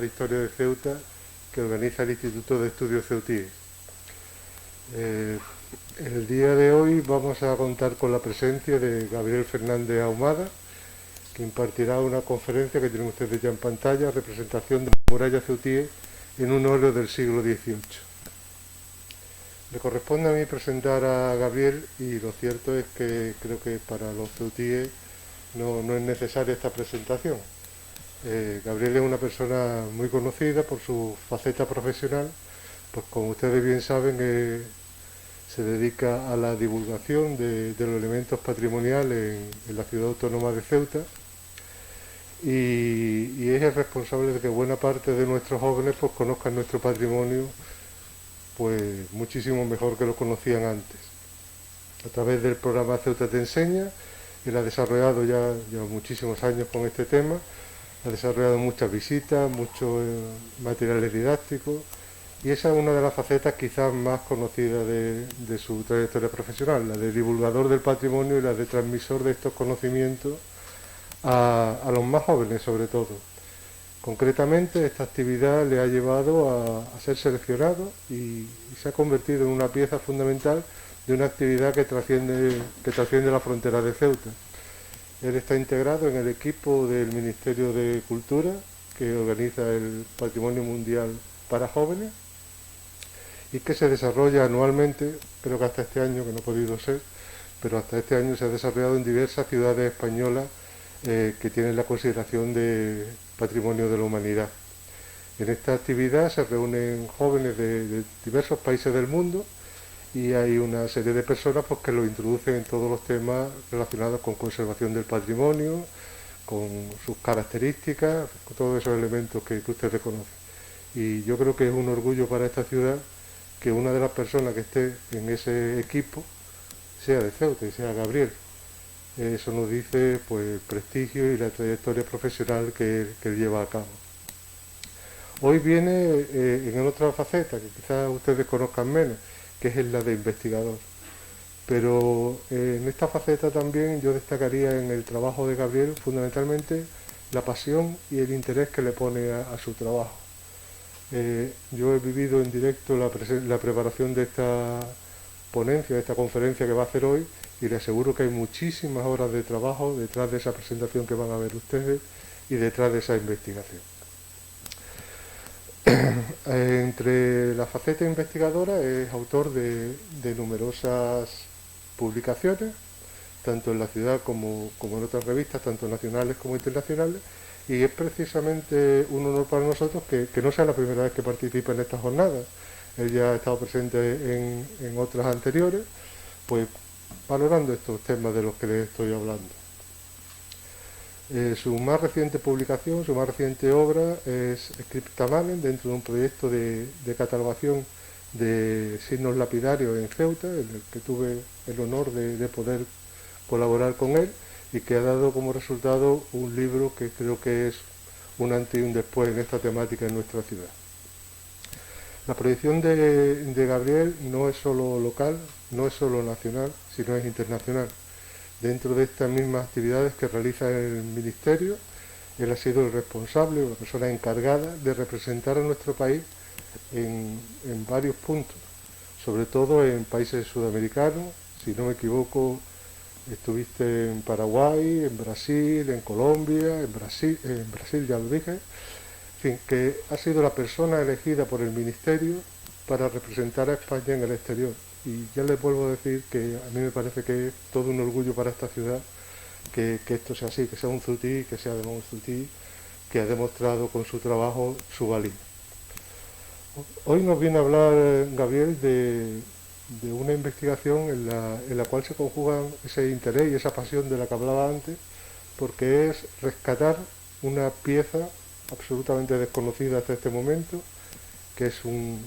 de Historia de Ceuta que organiza el Instituto de Estudios Ceutíes. El día de hoy vamos a contar con la presencia de Gabriel Fernández Ahumada, que impartirá una conferencia que tienen ustedes ya en pantalla, representación de la muralla ceutíes en un óleo del siglo XVIII. Me corresponde a mí presentar a Gabriel y lo cierto es que creo que para los ceutíes no es necesaria esta presentación. Gabriel es una persona muy conocida por su faceta profesional, pues como ustedes bien saben se dedica a la divulgación de los elementos patrimoniales en la ciudad autónoma de Ceuta y es el responsable de que buena parte de nuestros jóvenes pues conozcan nuestro patrimonio pues muchísimo mejor que lo conocían antes. A través del programa Ceuta te enseña, él ha desarrollado ya muchísimos años con este tema, ha desarrollado muchas visitas, muchos materiales didácticos y esa es una de las facetas quizás más conocidas de su trayectoria profesional, la de divulgador del patrimonio y la de transmisor de estos conocimientos a los más jóvenes sobre todo. Concretamente, esta actividad le ha llevado a ser seleccionado y se ha convertido en una pieza fundamental de una actividad que trasciende la frontera de Ceuta. Él está integrado en el equipo del Ministerio de Cultura, que organiza el Patrimonio Mundial para Jóvenes, y que se desarrolla anualmente, creo que hasta este año, que no ha podido ser, pero hasta este año se ha desarrollado en diversas ciudades españolas que tienen la consideración de Patrimonio de la Humanidad. En esta actividad se reúnen jóvenes de diversos países del mundo y hay una serie de personas pues, que lo introducen en todos los temas relacionados con conservación del patrimonio, con sus características, con todos esos elementos que ustedes conocen. Y yo creo que es un orgullo para esta ciudad que una de las personas que esté en ese equipo sea de Ceuta y sea Gabriel. Eso nos dice pues, el prestigio y la trayectoria profesional que él lleva a cabo. Hoy viene en otra faceta que quizás ustedes conozcan menos, que es la de investigador. Pero en esta faceta también yo destacaría en el trabajo de Gabriel fundamentalmente la pasión y el interés que le pone a su trabajo. Yo he vivido en directo la preparación de esta ponencia, de esta conferencia que va a hacer hoy, y le aseguro que hay muchísimas horas de trabajo detrás de esa presentación que van a ver ustedes y detrás de esa investigación. Entre la faceta investigadora es autor de numerosas publicaciones, tanto en la ciudad como en otras revistas, tanto nacionales como internacionales, y es precisamente un honor para nosotros que no sea la primera vez que participa en estas jornadas. Él ya ha estado presente en otras anteriores, pues valorando estos temas de los que les estoy hablando. Su más reciente publicación, su más reciente obra es Scriptamanen, dentro de un proyecto de catalogación de signos lapidarios en Ceuta, en el que tuve el honor de poder colaborar con él y que ha dado como resultado un libro que creo que es un antes y un después en esta temática en nuestra ciudad. La proyección de Gabriel no es solo local, no es solo nacional, sino es internacional. Dentro de estas mismas actividades que realiza el Ministerio, él ha sido el responsable o la persona encargada de representar a nuestro país en varios puntos, sobre todo en países sudamericanos. Si no me equivoco, estuviste en Paraguay, en Brasil, en Colombia, en Brasil ya lo dije. En fin, que ha sido la persona elegida por el Ministerio para representar a España en el exterior. Y ya les vuelvo a decir que a mí me parece que es todo un orgullo para esta ciudad que esto sea así, que sea un ceutí, que sea además un ceutí que ha demostrado con su trabajo su valía. Hoy nos viene a hablar Gabriel de una investigación en la cual se conjugan ese interés y esa pasión de la que hablaba antes, porque es rescatar una pieza absolutamente desconocida hasta este momento, que es una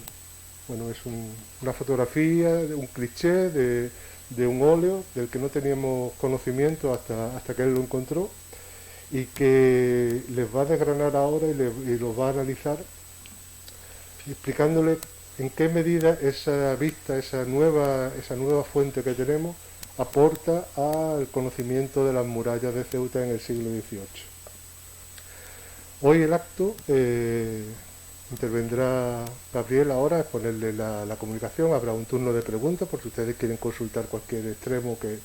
fotografía, un cliché de un óleo del que no teníamos conocimiento hasta que él lo encontró y que les va a desgranar ahora y los va a analizar explicándole en qué medida esa vista, esa nueva fuente que tenemos aporta al conocimiento de las murallas de Ceuta en el siglo XVIII. Hoy el acto intervendrá Gabriel ahora, exponerle la comunicación, habrá un turno de preguntas por si ustedes quieren consultar cualquier extremo que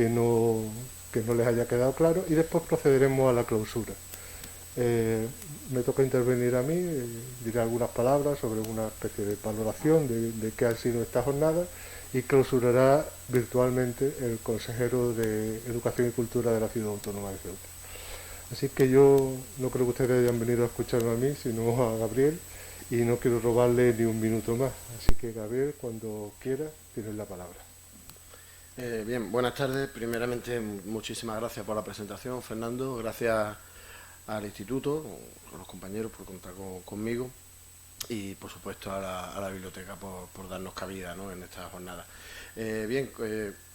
no, que no les haya quedado claro, y después procederemos a la clausura. Me toca intervenir a mí, diré algunas palabras sobre una especie de valoración de qué han sido estas jornadas, y clausurará virtualmente el consejero de Educación y Cultura de la Ciudad Autónoma de Ceuta. Así que yo no creo que ustedes hayan venido a escucharme a mí, sino a Gabriel, y no quiero robarle ni un minuto más. Así que Gabriel, cuando quiera, tienes la palabra. Bien, buenas tardes. Primeramente, muchísimas gracias por la presentación, Fernando. Gracias al instituto, a los compañeros por contar conmigo, y por supuesto a la biblioteca por darnos cabida, ¿no?, en esta jornada.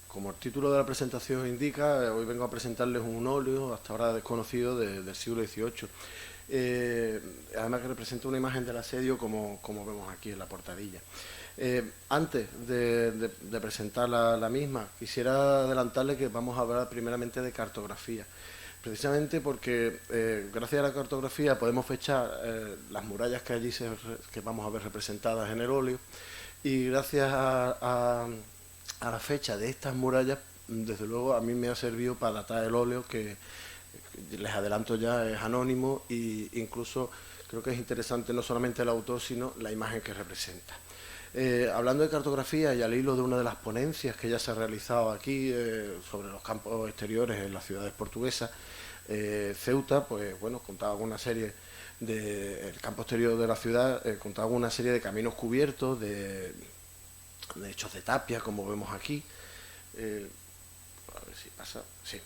Como el título de la presentación indica, hoy vengo a presentarles un óleo hasta ahora desconocido del siglo XVIII. Además que representa una imagen del asedio como vemos aquí en la portadilla. Antes de presentar la misma, quisiera adelantarles que vamos a hablar primeramente de cartografía, precisamente porque gracias a la cartografía podemos fechar las murallas que allí que vamos a ver representadas en el óleo, y gracias a la fecha de estas murallas, desde luego a mí me ha servido para datar el óleo, que les adelanto ya es anónimo, e incluso creo que es interesante no solamente el autor, sino la imagen que representa. Hablando de cartografía, y al hilo de una de las ponencias que ya se ha realizado aquí sobre los campos exteriores en las ciudades portuguesas, Ceuta, pues bueno, contaba con una serie el campo exterior de la ciudad contaba con una serie de caminos cubiertos, de hechos de tapia, como vemos aquí. A ver si pasa, sí.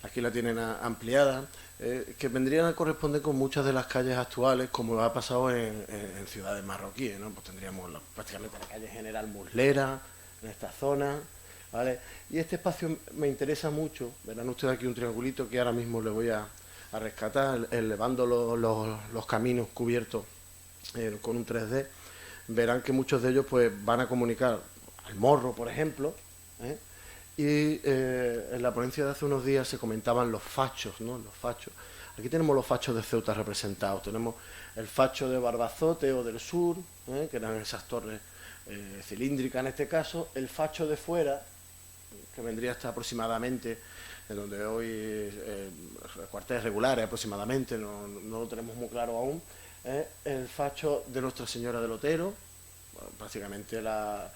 Aquí la tienen ampliada, que vendrían a corresponder con muchas de las calles actuales, como ha pasado en ciudades marroquíes, ¿no? Pues tendríamos prácticamente la calle General Muslera, en esta zona, ¿vale? Y este espacio me interesa mucho. Verán ustedes aquí un triangulito que ahora mismo le voy a rescatar, elevando los caminos cubiertos con un 3D. Verán que muchos de ellos pues van a comunicar al Morro, por ejemplo, y en la ponencia de hace unos días se comentaban los fachos, ¿no? Los fachos. Aquí tenemos los fachos de Ceuta representados. Tenemos el facho de Barbazote o del sur, que eran esas torres cilíndricas en este caso. El facho de fuera, que vendría hasta aproximadamente en donde hoy cuarteles regulares aproximadamente, no lo tenemos muy claro aún. El facho de Nuestra Señora del Otero, prácticamente la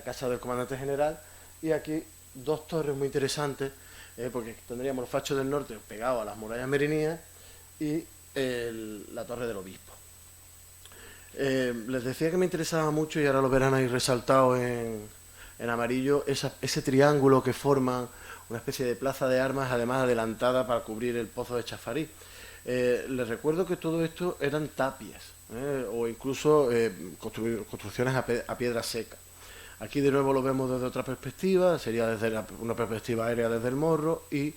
casa del comandante general, y aquí dos torres muy interesantes, porque tendríamos el facho del norte pegado a las murallas merinías y la torre del obispo. Les decía que me interesaba mucho, y ahora lo verán ahí resaltado en amarillo, ese triángulo que forma una especie de plaza de armas, además adelantada para cubrir el pozo de Chafarí. Les recuerdo que todo esto eran tapias, o incluso construcciones a piedra seca. Aquí de nuevo lo vemos desde otra perspectiva, sería desde una perspectiva aérea desde el Morro, y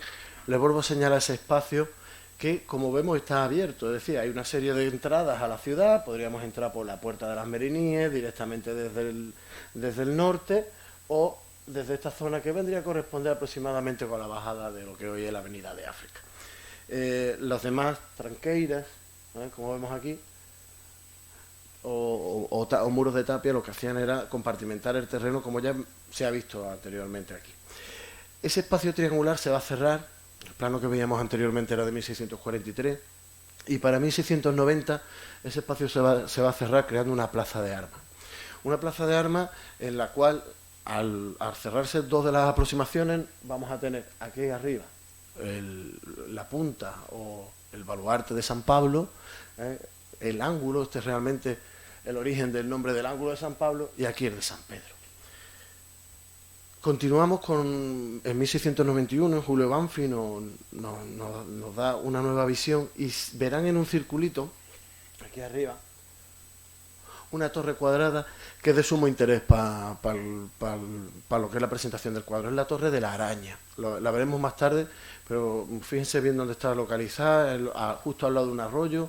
les vuelvo a señalar ese espacio que, como vemos, está abierto. Es decir, hay una serie de entradas a la ciudad. Podríamos entrar por la Puerta de las Meriníes, directamente desde el norte, o desde esta zona que vendría a corresponder aproximadamente con la bajada de lo que hoy es la Avenida de África. Los demás tranqueiras, como vemos aquí, o muros de tapia, lo que hacían era compartimentar el terreno, como ya se ha visto anteriormente aquí. Ese espacio triangular se va a cerrar. El plano que veíamos anteriormente era de 1643, y para 1690 ese espacio se va a cerrar creando una plaza de armas. Una plaza de armas en la cual, al cerrarse dos de las aproximaciones, vamos a tener aquí arriba la punta o el baluarte de San Pablo, el ángulo, este es realmente el origen del nombre del ángulo de San Pablo, y aquí el de San Pedro. Continuamos en 1691, Julio Banfi nos da una nueva visión, y verán en un circulito, aquí arriba, una torre cuadrada que es de sumo interés para lo que es la presentación del cuadro. Es la Torre de la Araña. La veremos más tarde, pero fíjense bien dónde está localizada, justo al lado de un arroyo,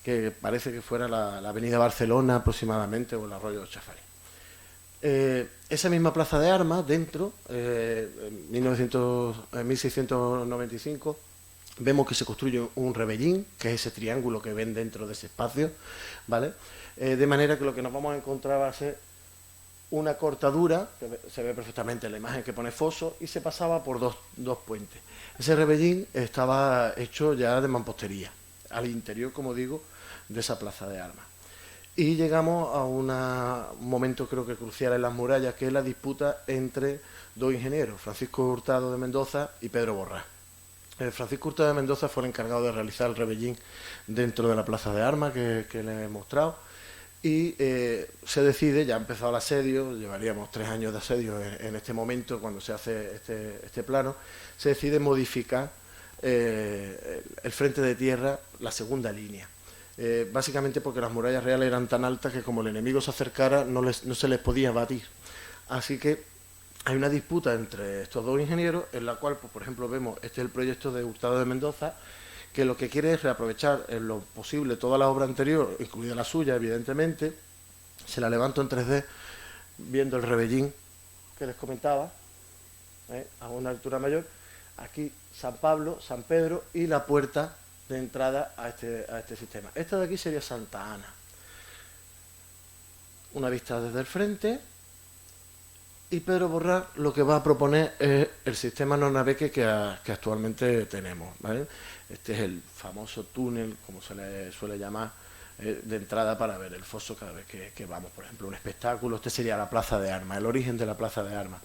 que parece que fuera la avenida Barcelona aproximadamente, o el arroyo de Chafarí. Esa misma plaza de armas, dentro, en 1695, vemos que se construye un rebellín, que es ese triángulo que ven dentro de ese espacio, ¿vale? De manera que lo que nos vamos a encontrar va a ser una cortadura, que se ve perfectamente en la imagen que pone foso, y se pasaba por dos puentes. Ese rebellín estaba hecho ya de mampostería, al interior, como digo, de esa plaza de armas. Y llegamos a un momento creo que crucial en las murallas, que es la disputa entre dos ingenieros, Francisco Hurtado de Mendoza y Pedro Borrás. Francisco Hurtado de Mendoza fue el encargado de realizar el rebellín dentro de la plaza de armas que le he mostrado, y se decide, ya ha empezado el asedio, llevaríamos 3 años de asedio en este momento, cuando se hace este plano, se decide modificar el frente de tierra, la segunda línea. Básicamente porque las murallas reales eran tan altas que como el enemigo se acercara no se les podía batir. Así que hay una disputa entre estos dos ingenieros, en la cual, pues, por ejemplo, vemos, este es el proyecto de Hurtado de Mendoza, que lo que quiere es reaprovechar en lo posible toda la obra anterior, incluida la suya, evidentemente. Se la levanto en 3D, viendo el rebellín que les comentaba, a una altura mayor. Aquí San Pablo, San Pedro y la puerta de entrada a este sistema. Esta de aquí sería Santa Ana. Una vista desde el frente. Y Pedro Borrás lo que va a proponer es el sistema Nonnabeque que actualmente tenemos, ¿vale? Este es el famoso túnel, como se le suele llamar, de entrada para ver el foso cada vez que vamos, por ejemplo, a un espectáculo. Este sería la plaza de armas, el origen de la plaza de armas.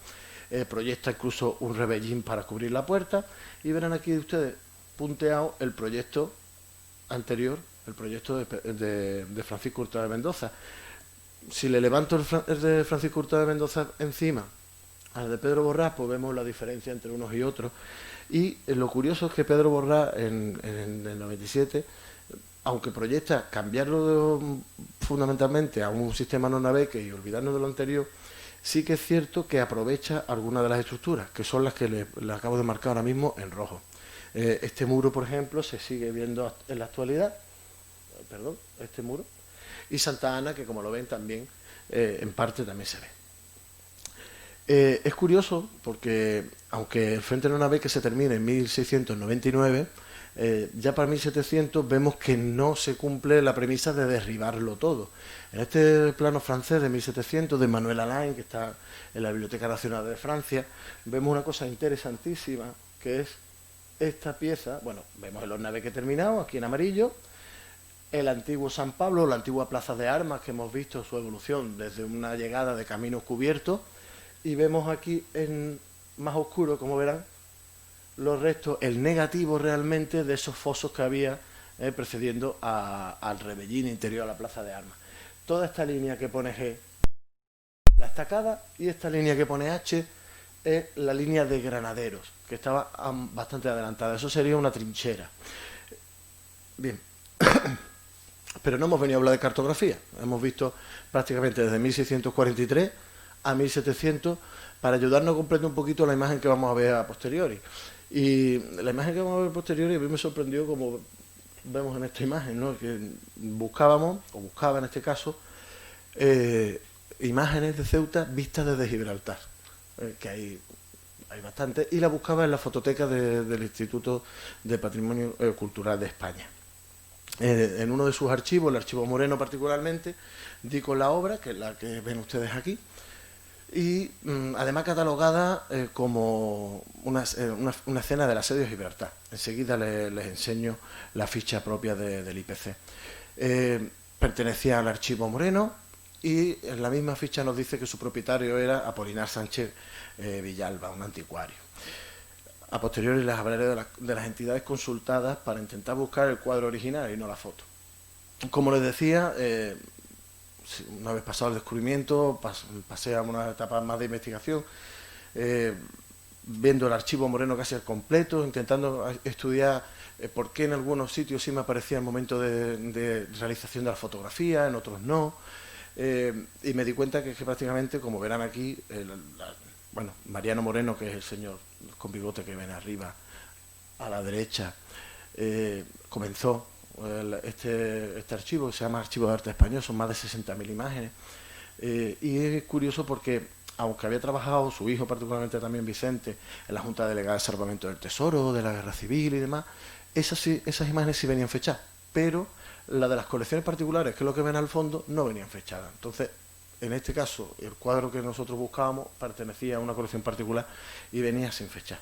Proyecta incluso un rebellín para cubrir la puerta, y verán aquí ustedes punteado el proyecto anterior, el proyecto de Francisco Hurtado de Mendoza. Si le levanto el de Francisco Hurtado de Mendoza encima al de Pedro Borrás, pues vemos la diferencia entre unos y otros. Y lo curioso es que Pedro Borrás en el 97, aunque proyecta cambiarlo fundamentalmente a un sistema Nonnabeque y olvidarnos de lo anterior, sí que es cierto que aprovecha algunas de las estructuras, que son las que le acabo de marcar ahora mismo en rojo. Este muro, por ejemplo, se sigue viendo en la actualidad, este muro, y Santa Ana, que como lo ven también, en parte también se ve. Es curioso porque, aunque el frente Nonnabeque se termine en 1699, ya para 1700 vemos que no se cumple la premisa de derribarlo todo. En este plano francés de 1700, de Manuel Alain, que está en la Biblioteca Nacional de Francia, vemos una cosa interesantísima, que es esta pieza. Bueno, vemos el Nonnabeque terminado, aquí en amarillo, el antiguo San Pablo, la antigua plaza de armas, que hemos visto su evolución desde una llegada de caminos cubiertos, y vemos aquí en más oscuro, como verán, los restos, el negativo realmente de esos fosos que había precediendo al rebellín interior a la plaza de armas. Toda esta línea que pone G, la estacada, y esta línea que pone H es la línea de granaderos, que estaba bastante adelantada. Eso sería una trinchera. Bien. Pero no hemos venido a hablar de cartografía. Hemos visto prácticamente desde 1643 a 1700 para ayudarnos a comprender un poquito la imagen que vamos a ver a posteriori. Y la imagen que vamos a ver a posteriori a mí me sorprendió, como vemos en esta imagen, ¿no? Que buscaba en este caso, imágenes de Ceuta vistas desde Gibraltar, que hay bastantes, y la buscaba en la fototeca del Instituto de Patrimonio Cultural de España. En uno de sus archivos, el archivo Moreno particularmente, di con la obra, que es la que ven ustedes aquí, y además catalogada como una escena del asedio de Gibraltar. Enseguida les enseño la ficha propia del IPC. Pertenecía al archivo Moreno, y en la misma ficha nos dice que su propietario era Apolinar Sánchez Villalba, un anticuario. A posteriori les hablaré de las entidades consultadas para intentar buscar el cuadro original y no la foto. Como les decía, una vez pasado el descubrimiento, pasé a una etapa más de investigación, viendo el archivo Moreno casi al completo, intentando estudiar por qué en algunos sitios sí me aparecía el momento de realización de la fotografía, en otros no, y me di cuenta que prácticamente, como verán aquí, Mariano Moreno, que es el señor con bigote que ven arriba a la derecha, comenzó este archivo, que se llama Archivo de Arte Español, son más de 60.000 imágenes, y es curioso porque, aunque había trabajado su hijo particularmente también, Vicente, en la Junta Delegada de Salvamento del Tesoro, de la Guerra Civil y demás, esas imágenes sí venían fechadas, pero la de las colecciones particulares, que es lo que ven al fondo, no venían fechadas. Entonces, en este caso, el cuadro que nosotros buscábamos pertenecía a una colección particular y venía sin fechar.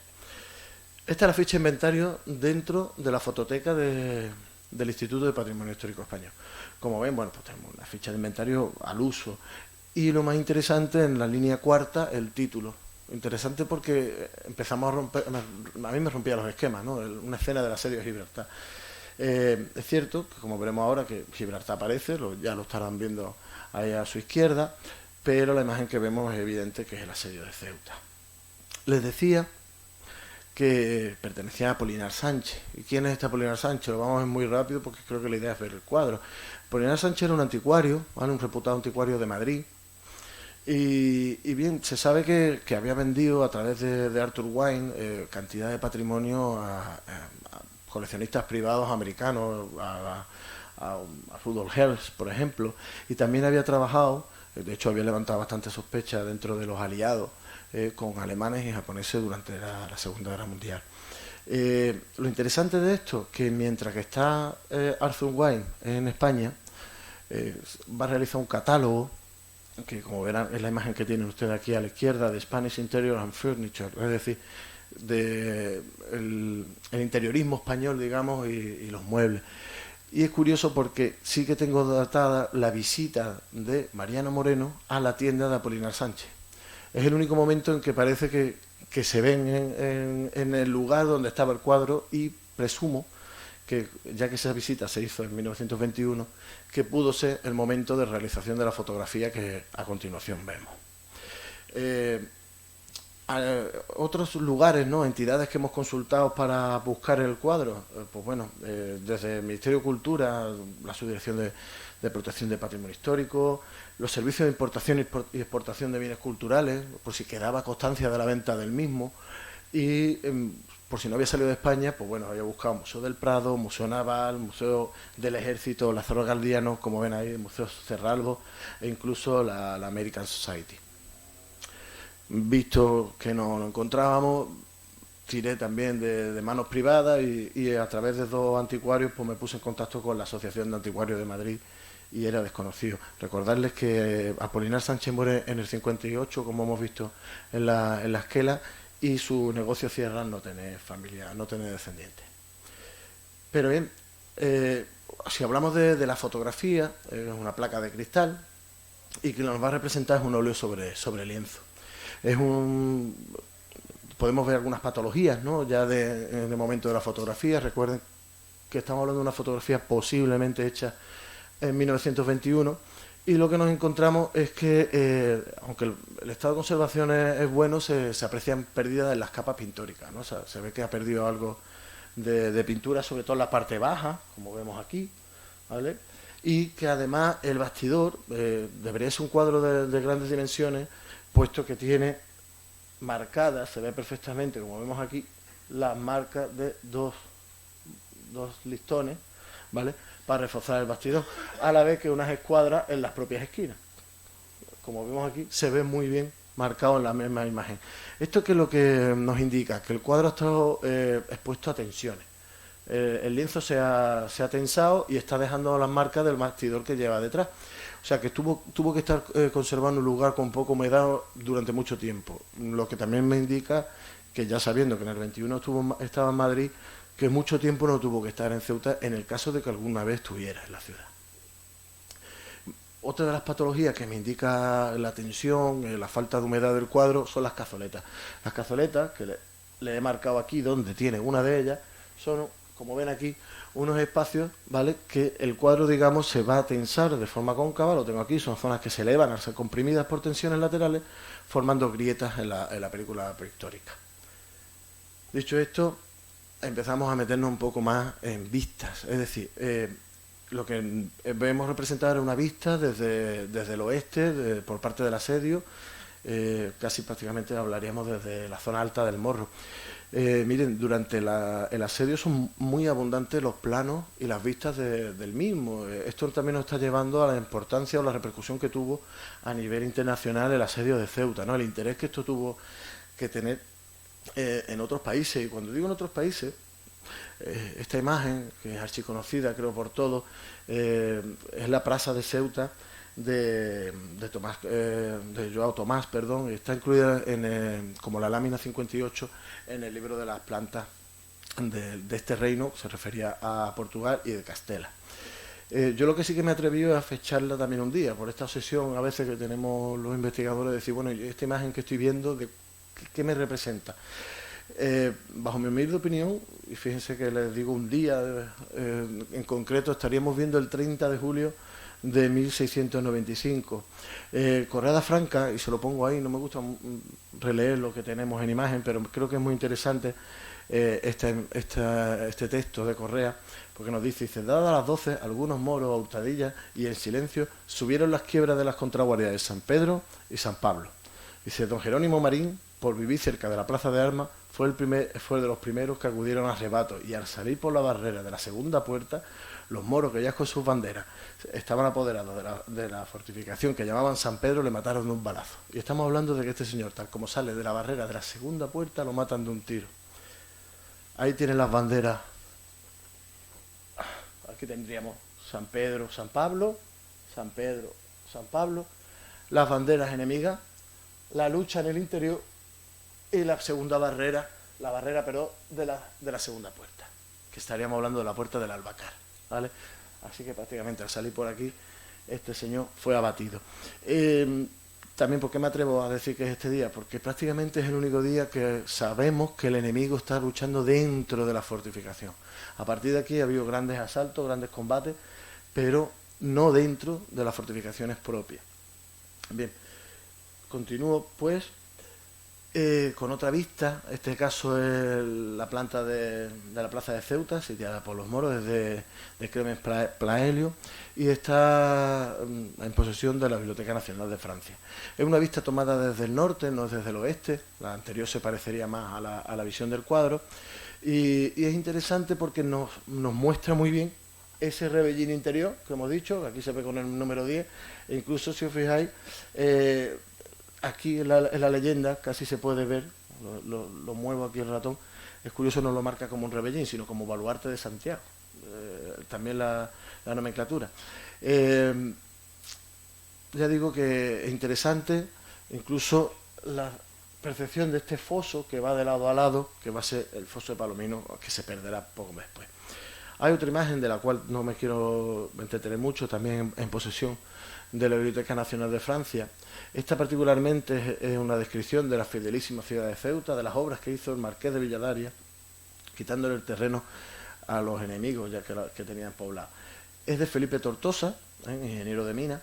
Esta es la ficha de inventario dentro de la fototeca del Instituto de Patrimonio Histórico Español. Como ven, bueno, pues tenemos una ficha de inventario al uso. Y lo más interesante, en la línea cuarta, el título. Interesante porque empezamos a romper, a mí me rompía los esquemas, ¿no? Una escena del asedio de Gibraltar. Es cierto que, como veremos ahora, que Gibraltar aparece, ya lo estarán viendo ahí a su izquierda, pero la imagen que vemos es evidente que es el asedio de Ceuta. Les decía que pertenecía a Apolinar Sánchez. ¿Y quién es este Apolinar Sánchez? Lo vamos a ver muy rápido porque creo que la idea es ver el cuadro. Apolinar Sánchez era un anticuario, ¿vale? Un reputado anticuario de Madrid. Y bien, se sabe que había vendido a través de Arthur Wine cantidad de patrimonio a coleccionistas privados americanos, a Rudolf Hess, por ejemplo, y también había trabajado, de hecho había levantado bastante sospecha dentro de los aliados con alemanes y japoneses durante la Segunda Guerra Mundial. Lo interesante de esto, que mientras que está Arthur Wine en España, va a realizar un catálogo que, como verán, es la imagen que tienen ustedes aquí a la izquierda, de Spanish Interior and Furniture, es decir, de el interiorismo español, digamos, y los muebles. Y es curioso porque sí que tengo datada la visita de Mariano Moreno a la tienda de Apolinar Sánchez. Es el único momento en que parece que se ven en el lugar donde estaba el cuadro, y presumo que, ya que esa visita se hizo en 1921, que pudo ser el momento de realización de la fotografía que a continuación vemos. Otros lugares, ¿no? Entidades que hemos consultado para buscar el cuadro, pues bueno, desde el Ministerio de Cultura, la Subdirección de Protección de Patrimonio Histórico, los servicios de importación y exportación de bienes culturales, por si quedaba constancia de la venta del mismo, y por si no había salido de España, pues bueno, había buscado Museo del Prado, Museo Naval, Museo del Ejército, Lázaro Galdiano, como ven ahí, Museo Cerralbo, e incluso la American Society. Visto que no lo encontrábamos, tiré también de manos privadas y a través de dos anticuarios pues me puse en contacto con la Asociación de Anticuarios de Madrid, y era desconocido. Recordarles que Apolinar Sánchez muere en el 58, como hemos visto en la esquela, y su negocio cierra al no tener familia, no tener descendientes. Pero bien, si hablamos de la fotografía, es una placa de cristal, y que nos va a representar es un óleo sobre lienzo. Podemos ver algunas patologías, ¿no? Ya en el momento de la fotografía. Recuerden que estamos hablando de una fotografía posiblemente hecha en 1921, y lo que nos encontramos es que, aunque el estado de conservación es bueno, se aprecian pérdidas en las capas pintóricas, ¿no? O sea, se ve que ha perdido algo de pintura, sobre todo en la parte baja, como vemos aquí, ¿vale? Y que además el bastidor debería ser un cuadro de grandes dimensiones, puesto que tiene marcadas, se ve perfectamente, como vemos aquí, las marcas de dos listones, ¿vale?, para reforzar el bastidor, a la vez que unas escuadras en las propias esquinas. Como vemos aquí, se ve muy bien marcado en la misma imagen. Esto que es lo que nos indica, que el cuadro ha estado expuesto a tensiones. El lienzo se ha tensado y está dejando las marcas del bastidor que lleva detrás. O sea que tuvo que estar conservado en un lugar con poca humedad durante mucho tiempo. Lo que también me indica que, ya sabiendo que en el 21 estaba en Madrid, que mucho tiempo no tuvo que estar en Ceuta en el caso de que alguna vez estuviera en la ciudad. Otra de las patologías que me indica la tensión, la falta de humedad del cuadro, son las cazoletas. Las cazoletas, que le he marcado aquí donde tiene una de ellas, son, como ven aquí, unos espacios, ¿vale?, que el cuadro, digamos, se va a tensar de forma cóncava. Lo tengo aquí, son zonas que se elevan al ser comprimidas por tensiones laterales, formando grietas en la película prehistórica. Dicho esto, empezamos a meternos un poco más en vistas, es decir, lo que vemos representar es una vista desde el oeste, por parte del asedio, casi prácticamente hablaríamos desde la zona alta del Morro. Miren, durante el asedio son muy abundantes los planos y las vistas del mismo. Esto también nos está llevando a la importancia o la repercusión que tuvo a nivel internacional el asedio de Ceuta, ¿no? El interés que esto tuvo que tener en otros países. Y cuando digo en otros países, Esta imagen, que es archiconocida creo por todos, es la plaza de Ceuta de Joao Tomás, perdón, y está incluida como la lámina 58 en el libro de las plantas de este reino, que se refería a Portugal y de Castela. Yo lo que sí que me atreví a fecharla también un día, por esta obsesión a veces que tenemos los investigadores de decir, bueno, esta imagen que estoy viendo, ¿qué me representa? Bajo mi humilde opinión, y fíjense que les digo un día en concreto, estaríamos viendo el 30 de julio de 1695. Corrada Franca, y se lo pongo ahí, no me gusta releer lo que tenemos en imagen, pero creo que es muy interesante este texto de Correa, porque nos dice, dadas las 12, algunos moros a hurtadillas y en silencio subieron las quiebras de las contraguardias de San Pedro y San Pablo. Dice, don Jerónimo Marín, por vivir cerca de la plaza de armas, fue de los primeros que acudieron a arrebato, y al salir por la barrera de la segunda puerta, los moros que ya con sus banderas estaban apoderados de la fortificación que llamaban San Pedro, le mataron de un balazo. Y estamos hablando de que este señor, tal como sale de la barrera de la segunda puerta, lo matan de un tiro. Ahí tienen las banderas. Aquí tendríamos San Pedro, San Pablo, San Pedro, San Pablo, las banderas enemigas, la lucha en el interior y la segunda barrera, de la segunda puerta, que estaríamos hablando de la puerta del Albacar, ¿vale? Así que prácticamente al salir por aquí, este señor fue abatido. También, ¿por qué me atrevo a decir que es este día? Porque prácticamente es el único día que sabemos que el enemigo está luchando dentro de la fortificación. A partir de aquí ha habido grandes asaltos, grandes combates, pero no dentro de las fortificaciones propias. Bien, continúo pues con otra vista. Este caso es la planta de la plaza de Ceuta, sitiada por los moros, desde de Clemens Plaelio, y está en posesión de la Biblioteca Nacional de Francia. Es una vista tomada desde el norte, no desde el oeste. La anterior se parecería más a la visión del cuadro, y es interesante porque nos muestra muy bien ese rebellín interior que hemos dicho, que aquí se ve con el número 10, e incluso si os fijáis, aquí en la leyenda casi se puede ver, lo muevo aquí el ratón, es curioso, no lo marca como un rebellín, sino como baluarte de Santiago, también la nomenclatura. Ya digo que es interesante, incluso la percepción de este foso que va de lado a lado, que va a ser el foso de Palomino, que se perderá poco después. Hay otra imagen de la cual no me quiero entretener mucho, también en posesión de la Biblioteca Nacional de Francia. Esta particularmente es una descripción de la fidelísima ciudad de Ceuta, de las obras que hizo el marqués de Villadaria, quitándole el terreno a los enemigos ya que tenían poblado. Es de Felipe Tortosa, ingeniero de minas,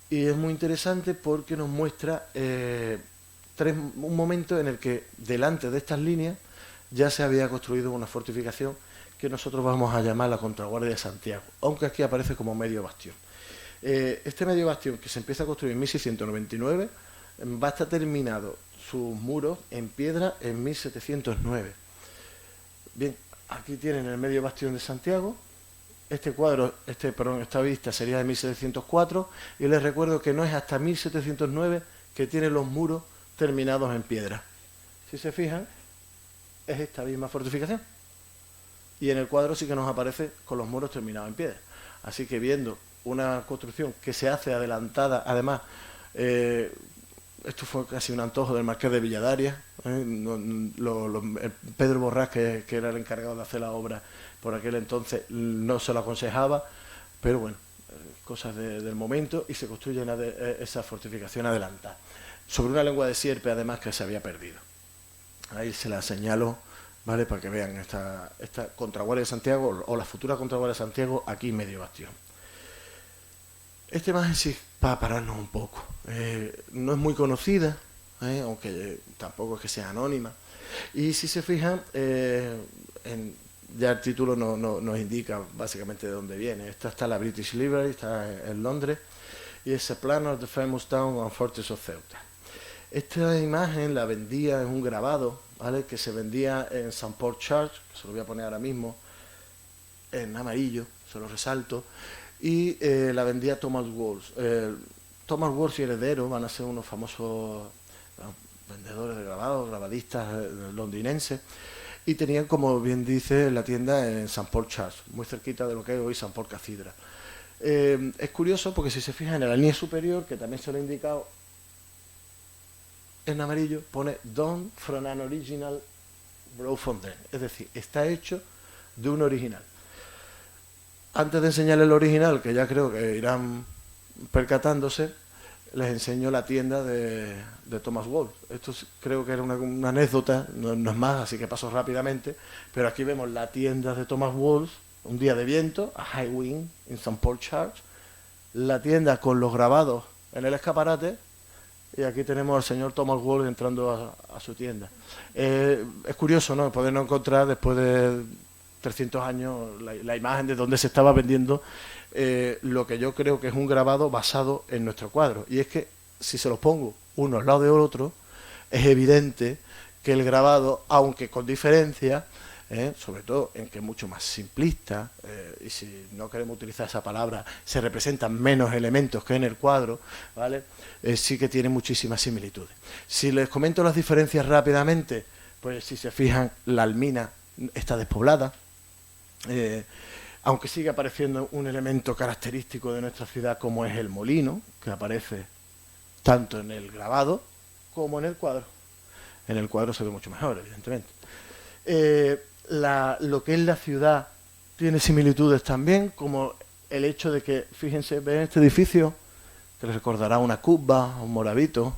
y es muy interesante porque nos muestra un momento en el que delante de estas líneas ya se había construido una fortificación que nosotros vamos a llamar la Contraguardia de Santiago, aunque aquí aparece como medio bastión. Este medio bastión, que se empieza a construir en 1699, va a estar terminado sus muros en piedra en 1709. Bien, aquí tienen el medio bastión de Santiago. Esta vista sería de 1704, y les recuerdo que no es hasta 1709 que tiene los muros terminados en piedra. Si se fijan, es esta misma fortificación. Y en el cuadro sí que nos aparece con los muros terminados en piedra. Así que viendo una construcción que se hace adelantada, además, esto fue casi un antojo del marqués de Villadaria, Pedro Borrás, que era el encargado de hacer la obra por aquel entonces, no se lo aconsejaba, pero bueno, cosas del momento, y se construye esa fortificación adelantada, sobre una lengua de sierpe, además, que se había perdido. Ahí se la señalo, ¿vale?, para que vean esta Contraguardia de Santiago, o la futura Contraguardia de Santiago, aquí medio bastión. Esta imagen sí, para pararnos un poco, no es muy conocida, aunque tampoco es que sea anónima, y si se fijan, ya el título nos indica básicamente de dónde viene. Esta está en la British Library, está en Londres, y es A Plan of the Famous Town and Fortress of Ceuta. Esta imagen la vendía en un grabado, ¿vale?, que se vendía en St. Paul Church, que se lo voy a poner ahora mismo en amarillo, se lo resalto, y la vendía Thomas Walsh. Thomas Walsh y Heredero van a ser unos famosos vendedores de grabados, grabadistas londinenses, y tenían, como bien dice, la tienda en St. Paul Church, muy cerquita de lo que es hoy St. Paul Cathedral. Es curioso porque si se fijan en el anillo superior, que también se lo he indicado en amarillo, pone Done from an original brow fountain, es decir, está hecho de un original. Antes de enseñarles el original, que ya creo que irán percatándose, les enseño la tienda de Thomas Wolfe. Esto creo que era una anécdota, no es más, así que paso rápidamente, pero aquí vemos la tienda de Thomas Wolfe, un día de viento, a High Wind, en St. Paul Church, la tienda con los grabados en el escaparate, y aquí tenemos al señor Thomas Wolfe entrando a su tienda. Es curioso, ¿no?, poder no encontrar después de 300 años la imagen de donde se estaba vendiendo lo que yo creo que es un grabado basado en nuestro cuadro. Y es que si se los pongo uno al lado de otro, es evidente que el grabado, aunque con diferencia, sobre todo en que es mucho más simplista, y si no queremos utilizar esa palabra, se representan menos elementos que en el cuadro, ¿vale? Sí que tiene muchísimas similitudes. Si les comento las diferencias rápidamente, pues si se fijan, la almina está despoblada, aunque sigue apareciendo un elemento característico de nuestra ciudad como es el molino, que aparece tanto en el grabado como en el cuadro. En el cuadro se ve mucho mejor, evidentemente. Lo que es la ciudad tiene similitudes también, como el hecho de que, fíjense, ven este edificio, que les recordará una Kubba, un Moravito,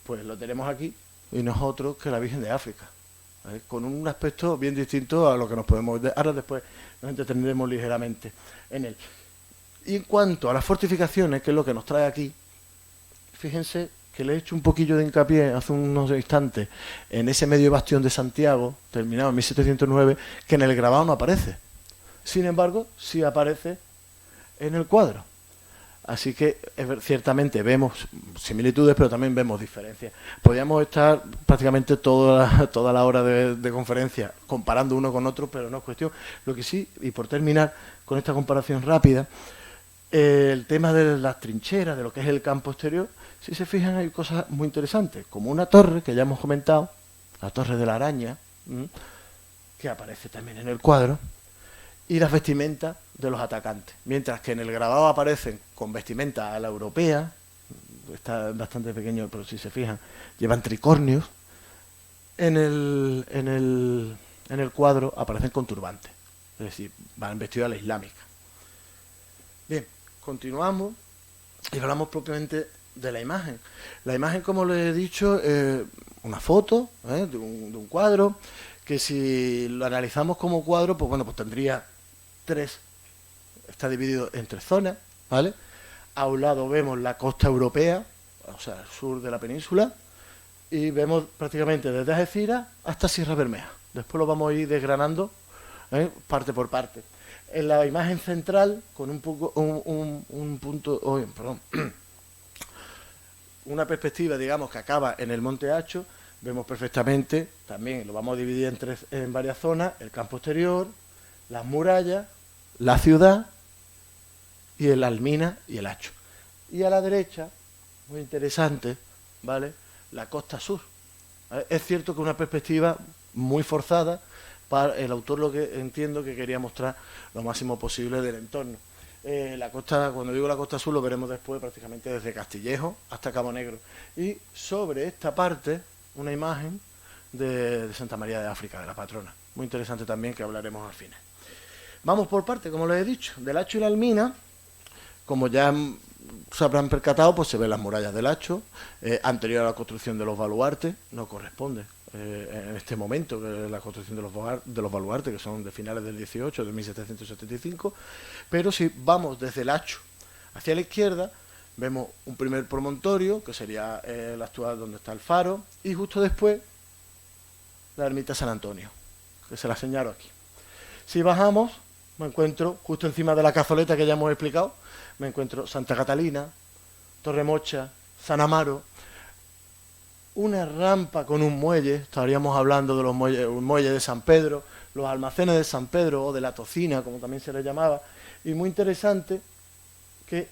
pues lo tenemos aquí, y no es otro que la Virgen de África, con un aspecto bien distinto a lo que nos podemos... Ahora después nos entretendremos ligeramente en él. Y en cuanto a las fortificaciones, que es lo que nos trae aquí, fíjense que le he hecho un poquillo de hincapié hace unos instantes en ese medio bastión de Santiago, terminado en 1709, que en el grabado no aparece. Sin embargo, sí aparece en el cuadro. Así que ciertamente vemos similitudes, pero también vemos diferencias. Podríamos estar prácticamente toda la hora de conferencia comparando uno con otro, pero no es cuestión. Lo que sí, y por terminar con esta comparación rápida, el tema de las trincheras, de lo que es el campo exterior, si se fijan hay cosas muy interesantes, como una torre que ya hemos comentado, la Torre de la Araña, que aparece también en el cuadro, y las vestimentas de los atacantes. Mientras que en el grabado aparecen con vestimenta a la europea, está bastante pequeño, pero si se fijan, llevan tricornios, en el cuadro aparecen con turbantes, es decir, van vestidos a la islámica. Bien, continuamos y hablamos propiamente de la imagen. La imagen, como les he dicho, una foto de un cuadro, que si lo analizamos como cuadro, pues bueno, pues tendría está dividido en 3 zonas, ¿vale? A un lado vemos la costa europea, o sea, el sur de la península, y vemos prácticamente desde Algeciras hasta Sierra Bermeja. Después lo vamos a ir desgranando parte por parte. En la imagen central, con una perspectiva, digamos, que acaba en el Monte Hacho, vemos perfectamente, también lo vamos a dividir en varias zonas, el campo exterior, las murallas, la ciudad y el Almina y el Hacho. Y a la derecha, muy interesante, ¿vale?, la costa sur. ¿Vale? Es cierto que una perspectiva muy forzada para el autor, lo que entiendo que quería mostrar lo máximo posible del entorno. La costa, cuando digo la costa sur, lo veremos después prácticamente desde Castillejo hasta Cabo Negro. Y sobre esta parte, una imagen de Santa María de África, de la patrona. Muy interesante también, que hablaremos al final. Vamos por parte, como les he dicho, del Hacho y la Almina. Como ya se habrán percatado, pues se ven las murallas del Hacho, anterior a la construcción de los baluartes, no corresponde en este momento, que es la construcción de los baluartes, que son de finales del 18, de 1775, pero si vamos desde el Hacho hacia la izquierda, vemos un primer promontorio, que sería el actual donde está el faro, y justo después la ermita San Antonio, que se la señalo aquí. Si bajamos, me encuentro justo encima de la cazoleta que ya hemos explicado, me encuentro Santa Catalina, Torremocha, San Amaro, una rampa con un muelle, estaríamos hablando de los muelles, un muelle de San Pedro, los almacenes de San Pedro o de la Tocina, como también se le llamaba, y muy interesante que,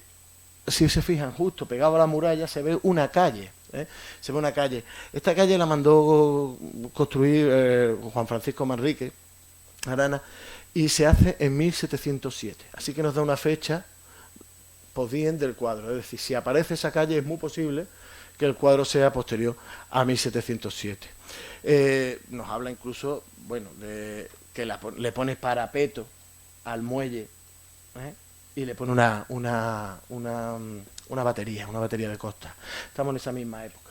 si se fijan, justo pegado a la muralla se ve una calle, ¿eh? Se ve una calle. Esta calle la mandó construir Juan Francisco Manrique Arana y se hace en 1707. Así que nos da una fecha bien del cuadro. Es decir, si aparece esa calle es muy posible que el cuadro sea posterior a 1707. Nos habla incluso, bueno, de que le pone parapeto al muelle, y le pone una batería de costa. Estamos en esa misma época.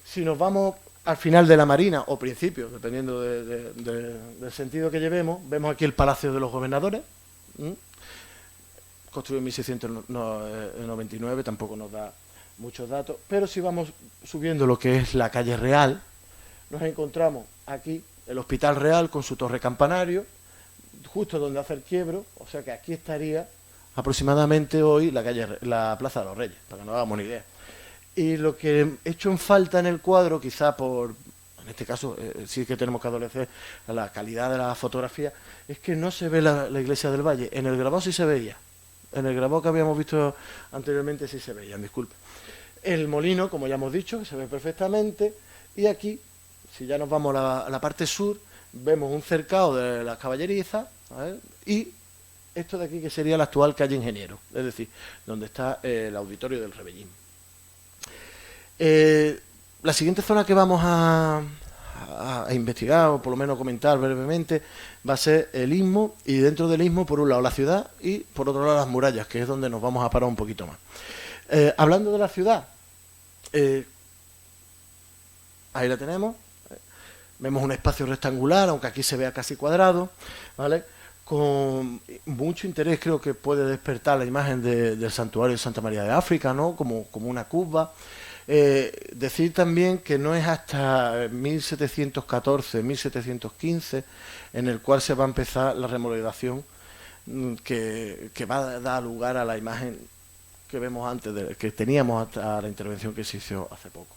Si nos vamos al final de la Marina, o principio, dependiendo del sentido que llevemos, vemos aquí el Palacio de los Gobernadores, construido en 1699, tampoco nos da muchos datos, pero si vamos subiendo lo que es la calle Real, nos encontramos aquí el Hospital Real con su torre campanario, justo donde hace el quiebro, o sea que aquí estaría aproximadamente hoy la Plaza de los Reyes, para que nos hagamos una idea. Y lo que he hecho en falta en el cuadro, quizá en este caso sí que tenemos que adolecer a la calidad de la fotografía, es que no se ve la iglesia del Valle. En el grabado sí se veía, en el grabado que habíamos visto anteriormente sí se veían, disculpe. El molino, como ya hemos dicho, que se ve perfectamente, y aquí, si ya nos vamos a la parte sur, vemos un cercado de las caballerizas, ¿vale? Y esto de aquí que sería la actual calle Ingeniero, es decir, donde está el auditorio del Rebellín. La siguiente zona que vamos a investigar, o por lo menos comentar brevemente, va a ser el Istmo, y dentro del Istmo, por un lado la ciudad y por otro lado las murallas, que es donde nos vamos a parar un poquito más. Hablando de la ciudad, ahí la tenemos. Vemos un espacio rectangular, aunque aquí se vea casi cuadrado, ¿vale? Con mucho interés creo que puede despertar la imagen del santuario de Santa María de África, ¿no? Como una curva. Decir también que no es hasta 1714, 1715, en el cual se va a empezar la remodelación que va a dar lugar a la imagen que vemos antes, que teníamos hasta la intervención que se hizo hace poco.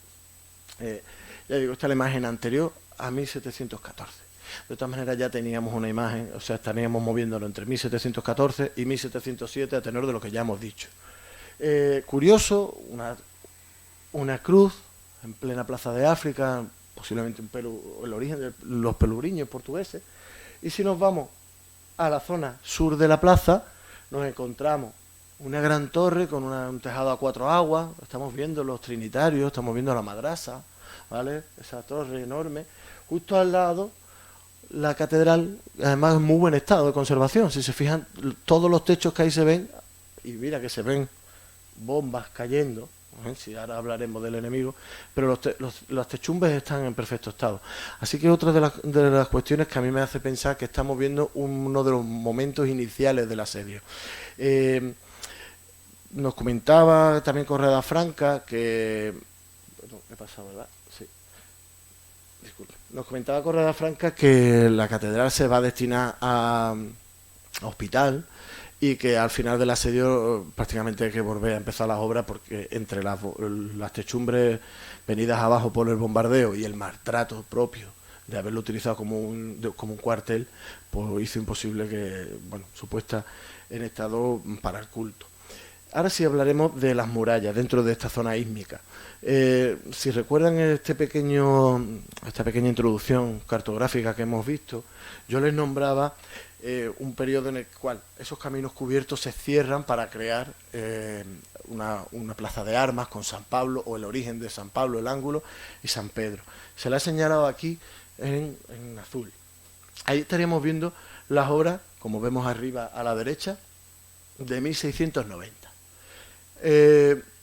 Ya digo, esta es la imagen anterior a 1714. De todas maneras ya teníamos una imagen, o sea, estaríamos moviéndolo entre 1714 y 1707 a tenor de lo que ya hemos dicho. Curioso, una cruz en plena plaza de África, posiblemente el origen de los pelubriños portugueses. Y si nos vamos a la zona sur de la plaza, nos encontramos una gran torre con un tejado a 4 aguas. Estamos viendo los trinitarios, estamos viendo la madrasa, ¿vale? Esa torre enorme. Justo al lado, la catedral, además en muy buen estado de conservación. Si se fijan, todos los techos que ahí se ven, y mira que se ven bombas cayendo, si ahora hablaremos del enemigo, pero los techumbres están en perfecto estado. Así que otra de las cuestiones que a mí me hace pensar que estamos viendo uno de los momentos iniciales del asedio. Nos comentaba también Correa Franca que... Perdón, me he pasado, ¿verdad? Sí. Disculpe. Nos comentaba Correa Franca que la catedral se va a destinar a hospital y que al final del asedio prácticamente hay que volver a empezar las obras porque entre las techumbres venidas abajo por el bombardeo y el maltrato propio de haberlo utilizado como un cuartel, pues hizo imposible que, bueno, su puesta en estado para el culto. Ahora sí hablaremos de las murallas dentro de esta zona ísmica. Si recuerdan esta pequeña introducción cartográfica que hemos visto, yo les nombraba un periodo en el cual esos caminos cubiertos se cierran para crear una plaza de armas con San Pablo, o el origen de San Pablo, el ángulo, y San Pedro. Se la he señalado aquí en azul. Ahí estaríamos viendo las obras, como vemos arriba a la derecha, de 1690.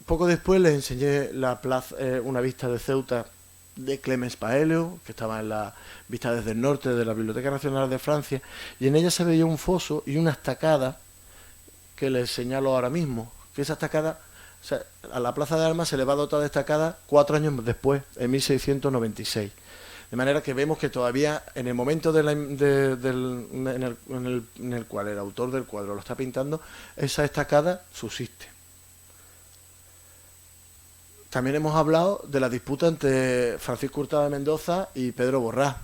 Poco después les enseñé una vista de Ceuta de Clemens Paeleo, que estaba en la vista desde el norte de la Biblioteca Nacional de Francia, y en ella se veía un foso y una estacada que les señalo ahora mismo, que esa estacada, o sea, a la Plaza de Armas se le va a dotar de estacada 4 años después, en 1696. De manera que vemos que todavía en el momento en el cual el autor del cuadro lo está pintando, esa estacada subsiste. También hemos hablado de la disputa entre Francisco Hurtado de Mendoza y Pedro Borrás.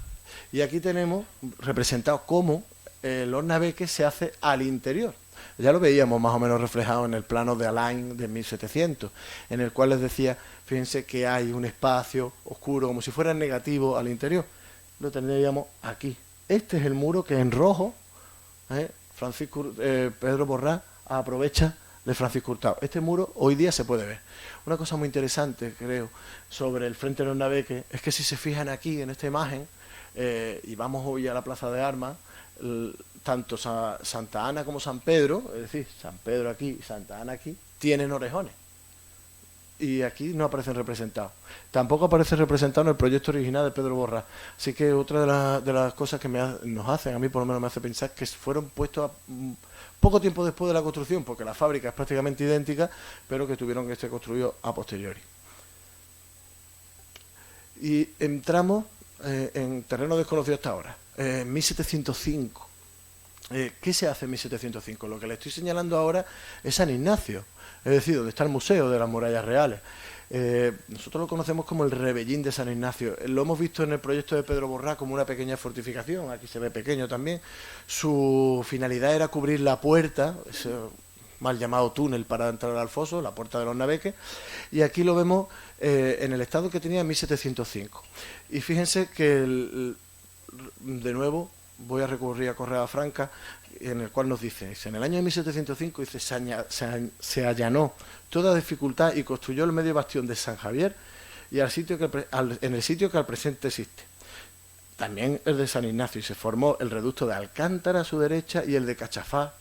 Y aquí tenemos representado cómo el hornabeque se hace al interior. Ya lo veíamos más o menos reflejado en el plano de Alain de 1700, en el cual les decía, fíjense que hay un espacio oscuro, como si fuera negativo al interior. Lo tendríamos aquí. Este es el muro que en rojo Pedro Borrás aprovecha de Francisco Hurtado. Este muro hoy día se puede ver. Una cosa muy interesante, creo, sobre el frente de los Naveques, es que si se fijan aquí en esta imagen, y vamos hoy a la Plaza de Armas, tanto Santa Ana como San Pedro, es decir, San Pedro aquí y Santa Ana aquí, tienen orejones. Y aquí no aparecen representados. Tampoco aparece representado en el proyecto original de Pedro Borrás. Así que otra de las cosas que nos hacen, a mí por lo menos me hace pensar, que fueron puestos poco tiempo después de la construcción, porque la fábrica es prácticamente idéntica, pero que tuvieron que ser construidos a posteriori. Y entramos en terreno desconocido hasta ahora, 1705. ¿Qué se hace en 1705? Lo que le estoy señalando ahora es San Ignacio, es decir, donde está el Museo de las Murallas Reales. Nosotros lo conocemos como el Rebellín de San Ignacio. Lo hemos visto en el proyecto de Pedro Borrás como una pequeña fortificación, aquí se ve pequeño también. Su finalidad era cubrir la puerta, ese mal llamado túnel para entrar al foso, la puerta de los Naveques, y aquí lo vemos en el estado que tenía en 1705. Y fíjense que, de nuevo, voy a recurrir a Correa Franca, en el cual nos dice, en el año de 1705 dice, se allanó toda dificultad y construyó el medio bastión de San Javier y en el sitio que al presente existe. También el de San Ignacio, y se formó el reducto de Alcántara a su derecha y el de Cachafá,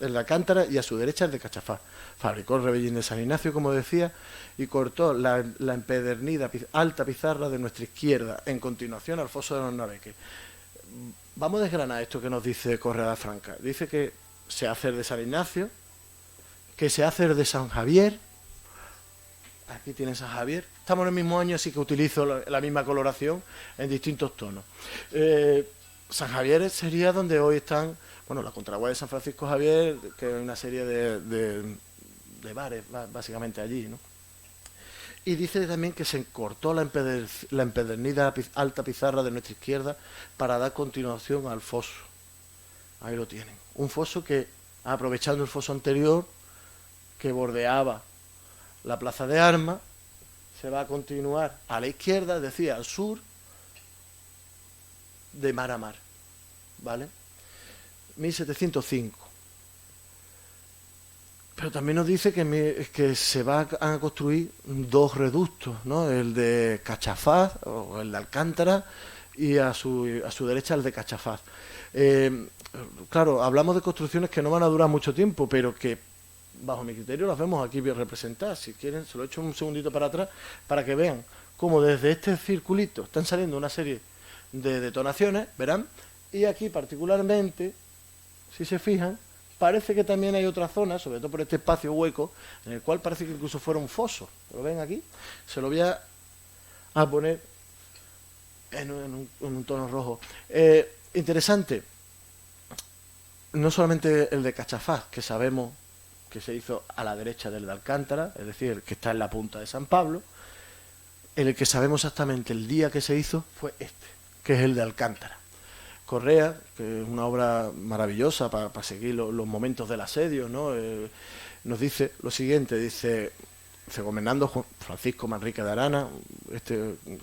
el de Alcántara y a su derecha el de Cachafá. Fabricó el Rebellín de San Ignacio, como decía, y cortó la empedernida alta pizarra de nuestra izquierda, en continuación al foso de los Naveques. Vamos a desgranar esto que nos dice Correa Franca. Dice que se hace el de San Ignacio, que se hace el de San Javier. Aquí tiene San Javier. Estamos en el mismo año, así que utilizo la misma coloración en distintos tonos. San Javier sería donde hoy están, bueno, la Contraguay de San Francisco Javier, que es una serie de bares, básicamente allí, ¿no? Y dice también que se cortó la empedernida alta pizarra de nuestra izquierda para dar continuación al foso. Ahí lo tienen. Un foso que, aprovechando el foso anterior, que bordeaba la Plaza de Armas, se va a continuar a la izquierda, es decir, al sur, de mar a mar. ¿Vale? 1705. Pero también nos dice que se van a construir dos reductos, ¿no? El de Cachafaz, o el de Alcántara, y a su derecha el de Cachafaz. Claro, hablamos de construcciones que no van a durar mucho tiempo, pero que, bajo mi criterio, las vemos aquí bien representadas. Si quieren, se lo echo un segundito para atrás, para que vean cómo desde este circulito están saliendo una serie de detonaciones, verán, y aquí particularmente, si se fijan, parece que también hay otra zona, sobre todo por este espacio hueco, en el cual parece que incluso fuera un foso. ¿Lo ven aquí? Se lo voy a poner en un tono rojo. Interesante, no solamente el de Cachafaz, que sabemos que se hizo a la derecha del de Alcántara, es decir, el que está en la punta de San Pablo, el que sabemos exactamente el día que se hizo fue este, que es el de Alcántara. Correa, que es una obra maravillosa para seguir los momentos del asedio, ¿no? Nos dice lo siguiente, dice, gobernando Francisco Manrique de Arana,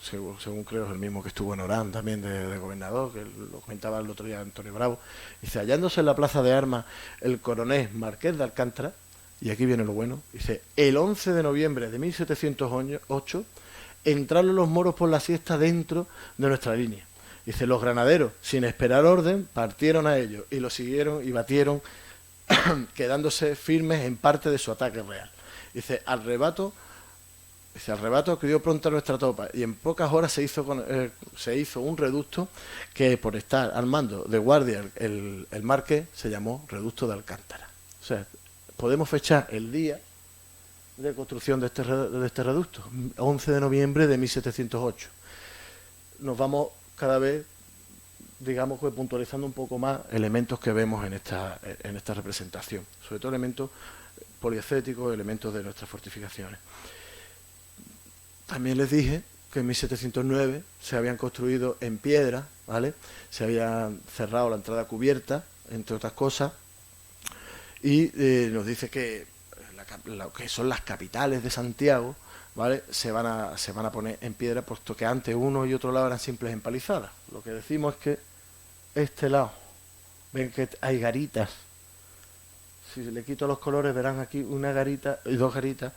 según creo es el mismo que estuvo en Orán también de gobernador, que lo comentaba el otro día Antonio Bravo, dice, hallándose en la Plaza de Armas el coronel Marqués de Alcántara, y aquí viene lo bueno, dice, el 11 de noviembre de 1708 entraron los moros por la siesta dentro de nuestra línea. Dice, los granaderos, sin esperar orden, partieron a ellos y los siguieron y batieron, quedándose firmes en parte de su ataque real. Dice, al rebato acudió pronto a nuestra tropa y en pocas horas se hizo un reducto que, por estar al mando de guardia el marqués, se llamó Reducto de Alcántara. O sea, podemos fechar el día de construcción de este reducto, 11 de noviembre de 1708. Nos vamos cada vez, digamos, que puntualizando un poco más elementos que vemos en esta representación, sobre todo elementos poliestéticos, elementos de nuestras fortificaciones. También les dije que en 1709 se habían construido en piedra, ¿vale? Se había cerrado la entrada cubierta, entre otras cosas, y nos dice que lo que son las capitales de Santiago, ¿vale?, se van a poner en piedra, puesto que antes uno y otro lado eran simples empalizadas. Lo que decimos es que este lado, ven que hay garitas. Si le quito los colores verán aquí una garita y dos garitas.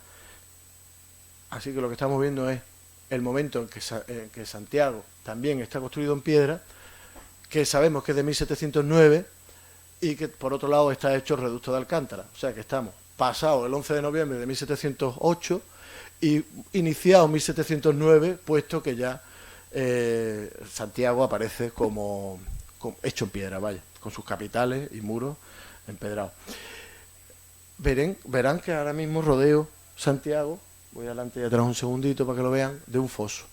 Así que lo que estamos viendo es el momento en que Santiago también está construido en piedra, que sabemos que es de 1709 y que por otro lado está hecho el reducto de Alcántara. O sea que estamos pasado el 11 de noviembre de 1708 y iniciado 1709, puesto que ya Santiago aparece como hecho en piedra, vaya, con sus capitales y muros empedrados. Verán que ahora mismo rodeo Santiago, voy adelante y atrás un segundito para que lo vean, de un foso.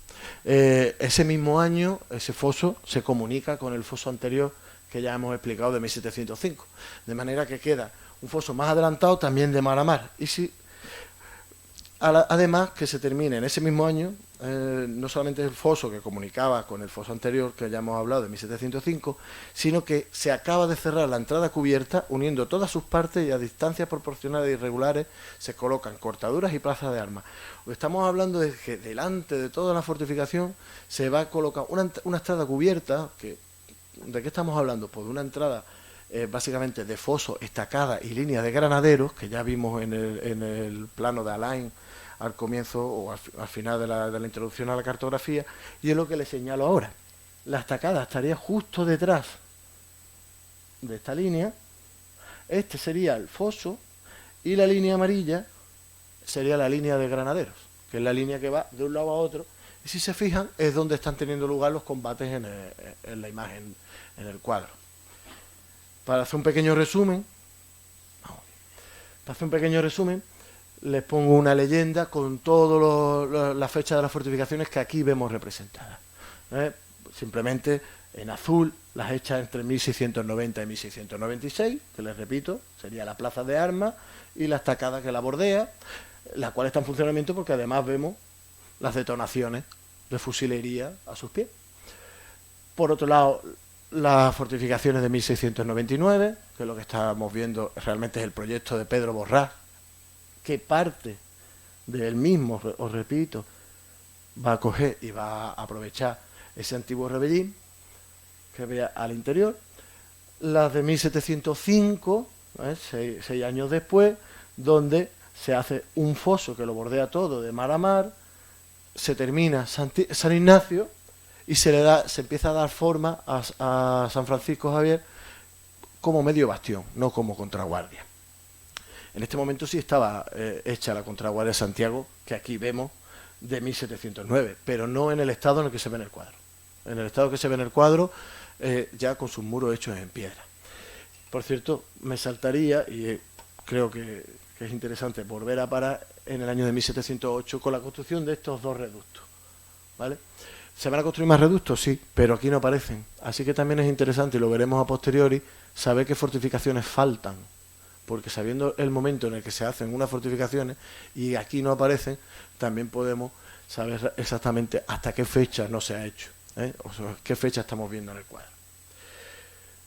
Ese mismo año, ese foso se comunica con el foso anterior que ya hemos explicado de 1705, de manera que queda un foso más adelantado también de mar a mar. Y si además que se termine en ese mismo año, no solamente el foso que comunicaba con el foso anterior, que ya hemos hablado de 1705, sino que se acaba de cerrar la entrada cubierta, uniendo todas sus partes, y a distancias proporcionales e irregulares se colocan cortaduras y plazas de armas. Estamos hablando de que delante de toda la fortificación se va a colocar una entrada cubierta. ¿De qué estamos hablando? Pues de una entrada básicamente de foso, estacada y línea de granaderos, que ya vimos en el plano de Alain al comienzo o al final de la introducción a la cartografía, y es lo que le señalo ahora. La estacada estaría justo detrás de esta línea, este sería el foso, y la línea amarilla sería la línea de granaderos, que es la línea que va de un lado a otro, y si se fijan es donde están teniendo lugar los combates en la imagen, en el cuadro. Para hacer un pequeño resumen, les pongo una leyenda con todas las fechas de las fortificaciones que aquí vemos representadas. Simplemente en azul las hechas entre 1690 y 1696, que les repito, sería la plaza de armas y la estacada que la bordea, la cual está en funcionamiento porque además vemos las detonaciones de fusilería a sus pies. Por otro lado, las fortificaciones de 1699, que lo que estamos viendo realmente es el proyecto de Pedro Borrás, que parte del mismo, os repito, va a coger y va a aprovechar ese antiguo rebellín que vea al interior. Las de 1705, 6 años después, donde se hace un foso que lo bordea todo de mar a mar, se termina San Ignacio y se empieza a dar forma a San Francisco Javier como medio bastión, no como contraguardia. En este momento sí estaba hecha la contraguardia de Santiago, que aquí vemos, de 1709, pero no en el estado en el que se ve en el cuadro. En el estado que se ve en el cuadro, ya con sus muros hechos en piedra. Por cierto, me saltaría, y creo que es interesante volver a parar en el año de 1708 con la construcción de estos dos reductos, ¿vale? ¿Se van a construir más reductos? Sí, pero aquí no aparecen. Así que también es interesante, y lo veremos a posteriori, saber qué fortificaciones faltan. Porque sabiendo el momento en el que se hacen unas fortificaciones y aquí no aparecen, también podemos saber exactamente hasta qué fecha no se ha hecho, o sea, qué fecha estamos viendo en el cuadro.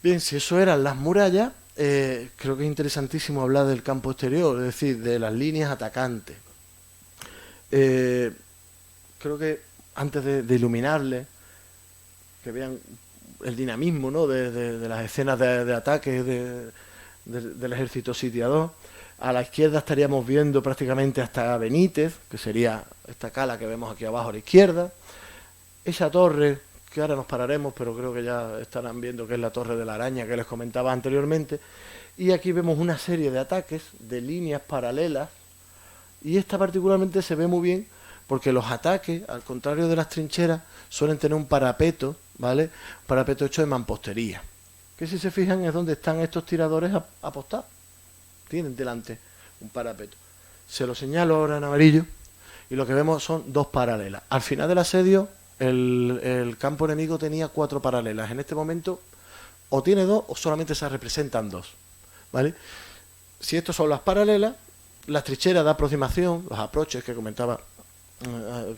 Bien, si eso eran las murallas, creo que es interesantísimo hablar del campo exterior, es decir, de las líneas atacantes. Creo que antes de iluminarles, que vean el dinamismo, ¿no?, de las escenas de ataque del ejército sitiador. A la izquierda estaríamos viendo prácticamente hasta Benítez, que sería esta cala que vemos aquí abajo a la izquierda. Esa torre, que ahora nos pararemos, pero creo que ya estarán viendo que es la Torre de la Araña que les comentaba anteriormente. Y aquí vemos una serie de ataques de líneas paralelas, y esta particularmente se ve muy bien porque los ataques, al contrario de las trincheras, suelen tener un parapeto, ¿vale? Un parapeto hecho de mampostería, que si se fijan es donde están estos tiradores apostados. Tienen delante un parapeto. Se lo señalo ahora en amarillo y lo que vemos son dos paralelas. Al final del asedio el campo enemigo tenía 4 paralelas. En este momento o tiene 2 o solamente se representan 2, ¿vale? Si estos son las paralelas, las trincheras de aproximación, los approaches que comentaba,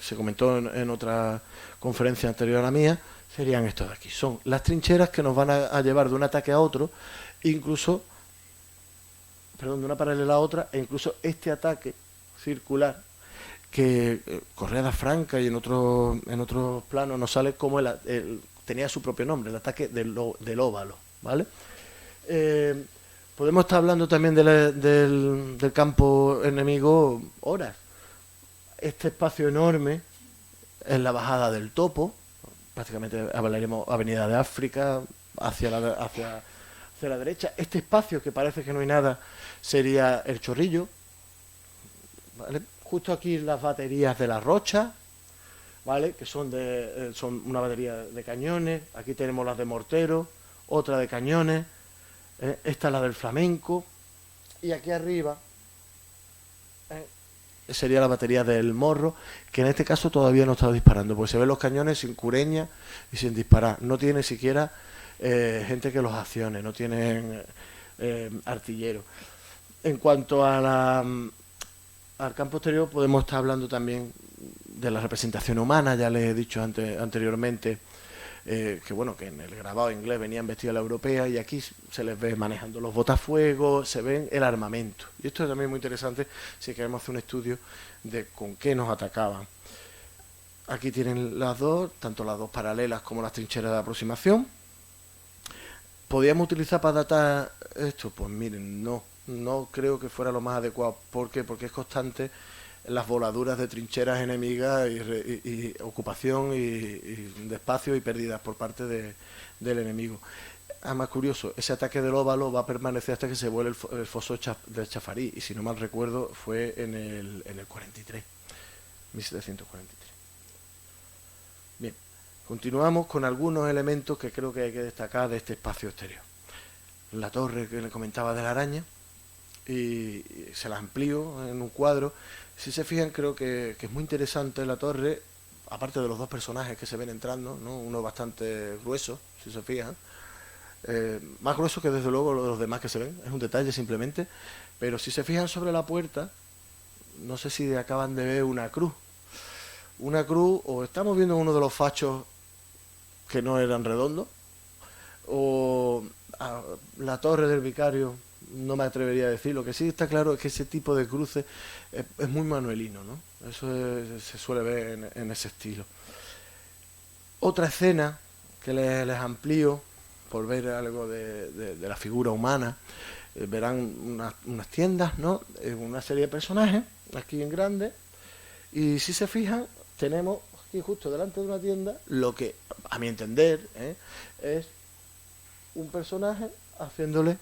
se comentó en otra conferencia anterior a la mía, serían estos de aquí. Son las trincheras que nos van a llevar de un ataque a otro, incluso, por ejemplo, aquí vemos una línea, ¿vale?, que sería esta, que sería la línea de granaderos, que estaría aquí. Son las trincheras que nos van a llevar de un ataque a otro, incluso, por ejemplo, aquí vemos una línea de granaderos, que estaría aquí. perdón, de una paralela a otra, e incluso este ataque circular que Correa Franca y en otros planos nos sale como tenía su propio nombre, el ataque del óvalo, ¿vale? Podemos estar hablando también del campo enemigo horas. Este espacio enorme es la bajada del Topo, prácticamente hablaremos Avenida de África, hacia la derecha. Este espacio que parece que no hay nada sería el Chorrillo, ¿vale? Justo aquí las baterías de La Rocha, ¿vale? Que son una batería de cañones. Aquí tenemos las de mortero, otra de cañones, esta es la del Flamenco, y aquí arriba sería la batería del Morro, que en este caso todavía no está disparando, porque se ven los cañones sin cureña y sin disparar. No tiene siquiera gente que los accione, no tienen artilleros. En cuanto al campo exterior, podemos estar hablando también de la representación humana. Ya les he dicho anteriormente que bueno, que en el grabado inglés venían vestidos a la europea, y aquí se les ve manejando los botafuegos, se ven el armamento. Y esto es también muy interesante si queremos hacer un estudio de con qué nos atacaban. Aquí tienen tanto las dos paralelas como las trincheras de aproximación. ¿Podíamos utilizar para datar esto? Pues miren, no creo que fuera lo más adecuado. ¿Por qué? Porque es constante las voladuras de trincheras enemigas y ocupación y de espacio y pérdidas por parte del enemigo. Además, curioso, ese ataque del óvalo va a permanecer hasta que se vuelve el foso de Chafarí, y si no mal recuerdo fue en el 43, 1743. Bien, continuamos con algunos elementos que creo que hay que destacar de este espacio exterior. La torre que le comentaba de la araña, y se la amplío en un cuadro. Si se fijan, creo que es muy interesante la torre, aparte de los dos personajes que se ven entrando, ¿no? Uno bastante grueso, si se fijan, más grueso que desde luego los demás que se ven, es un detalle simplemente, pero si se fijan sobre la puerta, no sé si acaban de ver una cruz, o estamos viendo uno de los fachos que no eran redondos, o la torre del vicario. No me atrevería a decir. Lo que sí está claro es que ese tipo de cruces es muy manuelino, ¿no? Eso se suele ver en ese estilo. Otra escena que les amplío por ver algo de la figura humana. Verán unas tiendas, ¿no? Una serie de personajes aquí en grande, y si se fijan tenemos aquí justo delante de una tienda lo que a mi entender es un personaje haciendo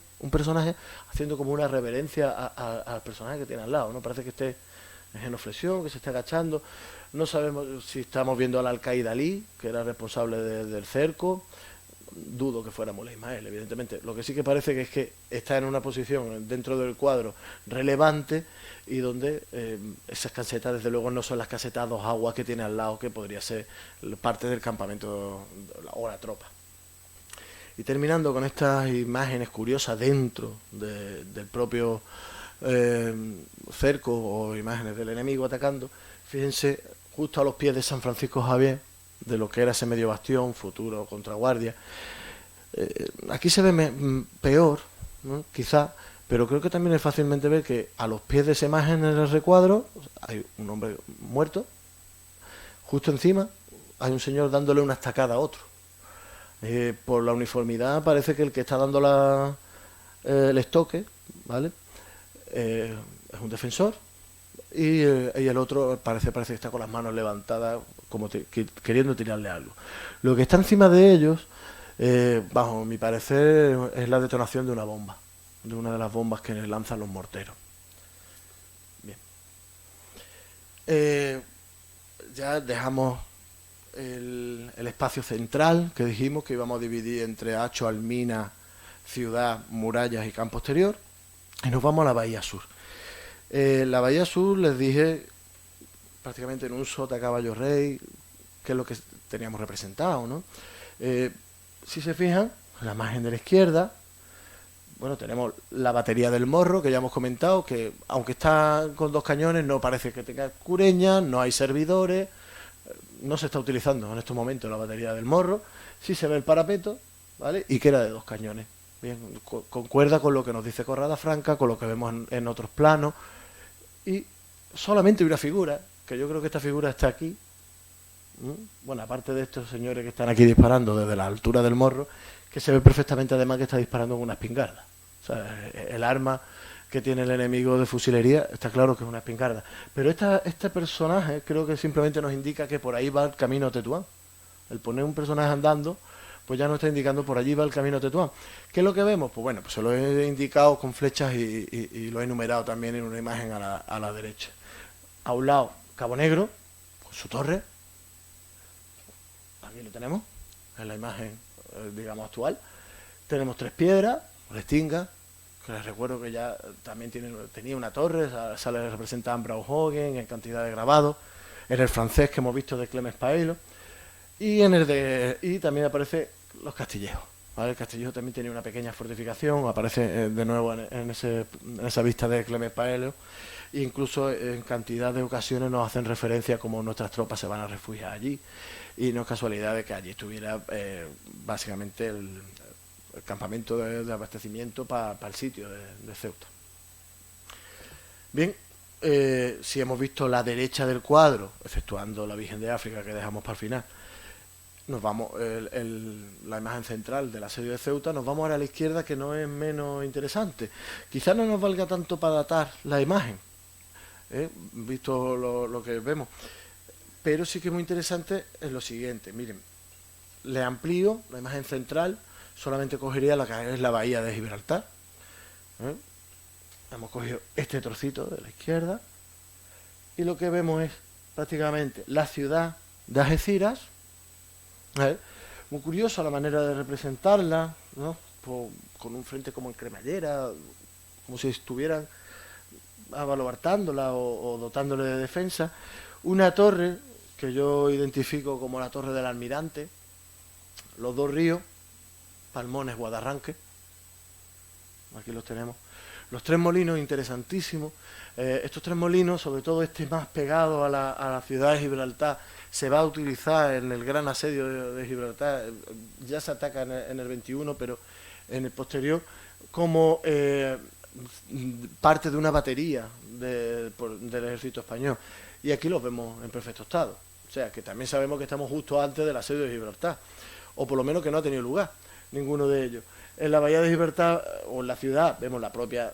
como una reverencia al personaje que tiene al lado, ¿no? Parece que esté en genuflexión, que se esté agachando. No sabemos si estamos viendo al alcaide Ali, que era responsable del cerco. Dudo que fuera Muley Ismael, evidentemente. Lo que sí que parece que es que está en una posición dentro del cuadro relevante, y donde esas casetas, desde luego, no son las casetas dos aguas que tiene al lado, que podría ser parte del campamento o la tropa. Y terminando con estas imágenes curiosas dentro del propio cerco, o imágenes del enemigo atacando, fíjense justo a los pies de San Francisco Javier, de lo que era ese medio bastión, futuro contraguardia. Aquí se ve peor, ¿no? Quizá, pero creo que también es fácilmente ver que a los pies de esa imagen en el recuadro hay un hombre muerto, justo encima hay un señor dándole una estacada a otro. Por la uniformidad parece que el que está dando el estoque, ¿vale? Es un defensor, y el otro parece que está con las manos levantadas como queriendo tirarle algo. Lo que está encima de ellos, bajo mi parecer, es la detonación de una bomba, de una de las bombas que lanzan los morteros. Bien. Ya dejamos el espacio central, que dijimos que íbamos a dividir entre Hacho, Almina, Ciudad, Murallas y Campo Exterior, y nos vamos a la Bahía Sur. La Bahía Sur, les dije, prácticamente en un sota caballo rey, que es lo que teníamos representado, ¿no? Si se fijan, la imagen de la izquierda, bueno, tenemos la batería del Morro, que ya hemos comentado, que aunque está con dos cañones, no parece que tenga cureñas, no hay servidores, no se está utilizando en estos momentos la batería del Morro. Sí se ve el parapeto, ¿vale? Y que era de dos cañones. Bien, concuerda con lo que nos dice Corrada Franca, con lo que vemos en otros planos, y solamente una figura, que yo creo que esta figura está aquí. Bueno, aparte de estos señores que están aquí disparando desde la altura del morro, que se ve perfectamente además que está disparando con una espingarda. O sea, el arma que tiene el enemigo de fusilería está claro que es una espingarda. Pero este personaje creo que simplemente nos indica que por ahí va el camino a Tetuán. El poner un personaje andando, pues ya nos está indicando por allí va el camino a Tetuán. ¿Qué es lo que vemos? Pues bueno, pues se lo he indicado con flechas y lo he enumerado también en una imagen a la derecha. A un lado, Cabo Negro, con su torre. Aquí lo tenemos, en la imagen, digamos, actual. Tenemos Tres Piedras, Restinga, que les recuerdo que ya también tenía una torre, sale representada en Brauhagen, en cantidad de grabados, en el francés que hemos visto de Clemens Paelo, y también aparece los castillejos. ¿Vale? El castillejo también tenía una pequeña fortificación, aparece de nuevo en esa vista de Clemens Paelo, e incluso en cantidad de ocasiones nos hacen referencia a cómo nuestras tropas se van a refugiar allí, y no es casualidad de que allí estuviera básicamente el campamento de abastecimiento para el sitio de Ceuta. Bien, si hemos visto la derecha del cuadro, exceptuando la Virgen de África que dejamos para el final, nos vamos la imagen central del asedio de Ceuta, nos vamos ahora a la izquierda, que no es menos interesante. Quizás no nos valga tanto para datar la imagen, visto lo que vemos, pero sí que es muy interesante en lo siguiente. Miren, le amplío la imagen central, solamente cogería la que es la bahía de Gibraltar. Hemos cogido este trocito de la izquierda y lo que vemos es prácticamente la ciudad de Algeciras. Muy curiosa la manera de representarla, ¿no? Con un frente como en cremallera, como si estuvieran abaluartándola o dotándole de defensa. Una torre que yo identifico como la Torre del Almirante, los dos ríos, Palmones, Guadarranque, aquí los tenemos. Los tres molinos, interesantísimos. Estos tres molinos, sobre todo este más pegado a la ciudad de Gibraltar, se va a utilizar en el gran asedio de Gibraltar. Ya se ataca en el 21, pero en el posterior, como parte de una batería del ejército español. Y aquí los vemos en perfecto estado. O sea, que también sabemos que estamos justo antes del asedio de Gibraltar, o por lo menos que no ha tenido lugar ninguno de ellos. En la bahía de Gibraltar, o en la ciudad, vemos la propia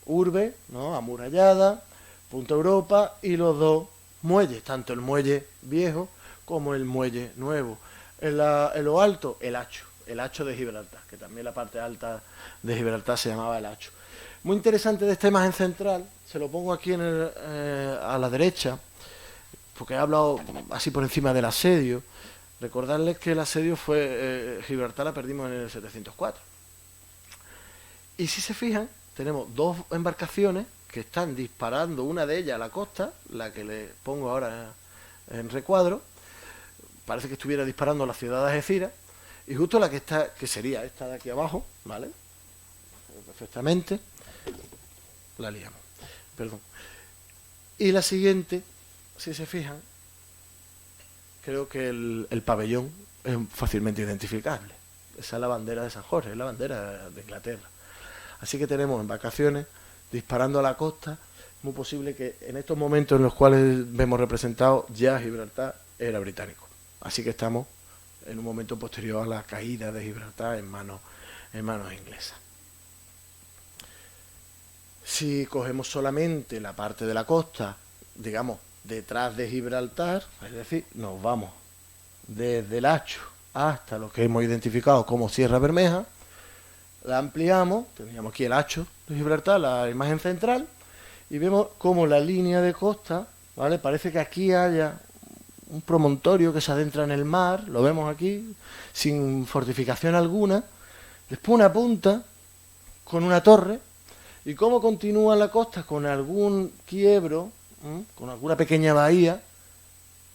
urbe, ¿no?, amurallada, Punta Europa, y los dos muelles, tanto el muelle viejo como el muelle nuevo. En lo alto, el hacho de Gibraltar, que también la parte alta de Gibraltar se llamaba el hacho. Muy interesante de esta imagen central, se lo pongo aquí a la derecha, porque he hablado así por encima del asedio. Recordarles que el asedio fue, Gibraltar la perdimos en el 704. Y si se fijan, tenemos dos embarcaciones que están disparando, una de ellas a la costa, la que le pongo ahora en recuadro, parece que estuviera disparando a la ciudad de Algeciras, y justo la que sería esta de aquí abajo, ¿vale? Perfectamente, la liamos, perdón. Y la siguiente, si se fijan, creo que el pabellón es fácilmente identificable. Esa es la bandera de San Jorge, es la bandera de Inglaterra. Así que tenemos embarcaciones disparando a la costa. Es muy posible que en estos momentos en los cuales vemos representado ya Gibraltar era británico. Así que estamos en un momento posterior a la caída de Gibraltar en manos inglesas. Si cogemos solamente la parte de la costa, digamos, detrás de Gibraltar, es decir, nos vamos desde el hacho hasta lo que hemos identificado como Sierra Bermeja, la ampliamos, tendríamos aquí el hacho de Gibraltar, la imagen central, y vemos como la línea de costa, ¿vale? Parece que aquí haya un promontorio que se adentra en el mar, lo vemos aquí, sin fortificación alguna, después una punta con una torre, y cómo continúa la costa con algún quiebro, con alguna pequeña bahía,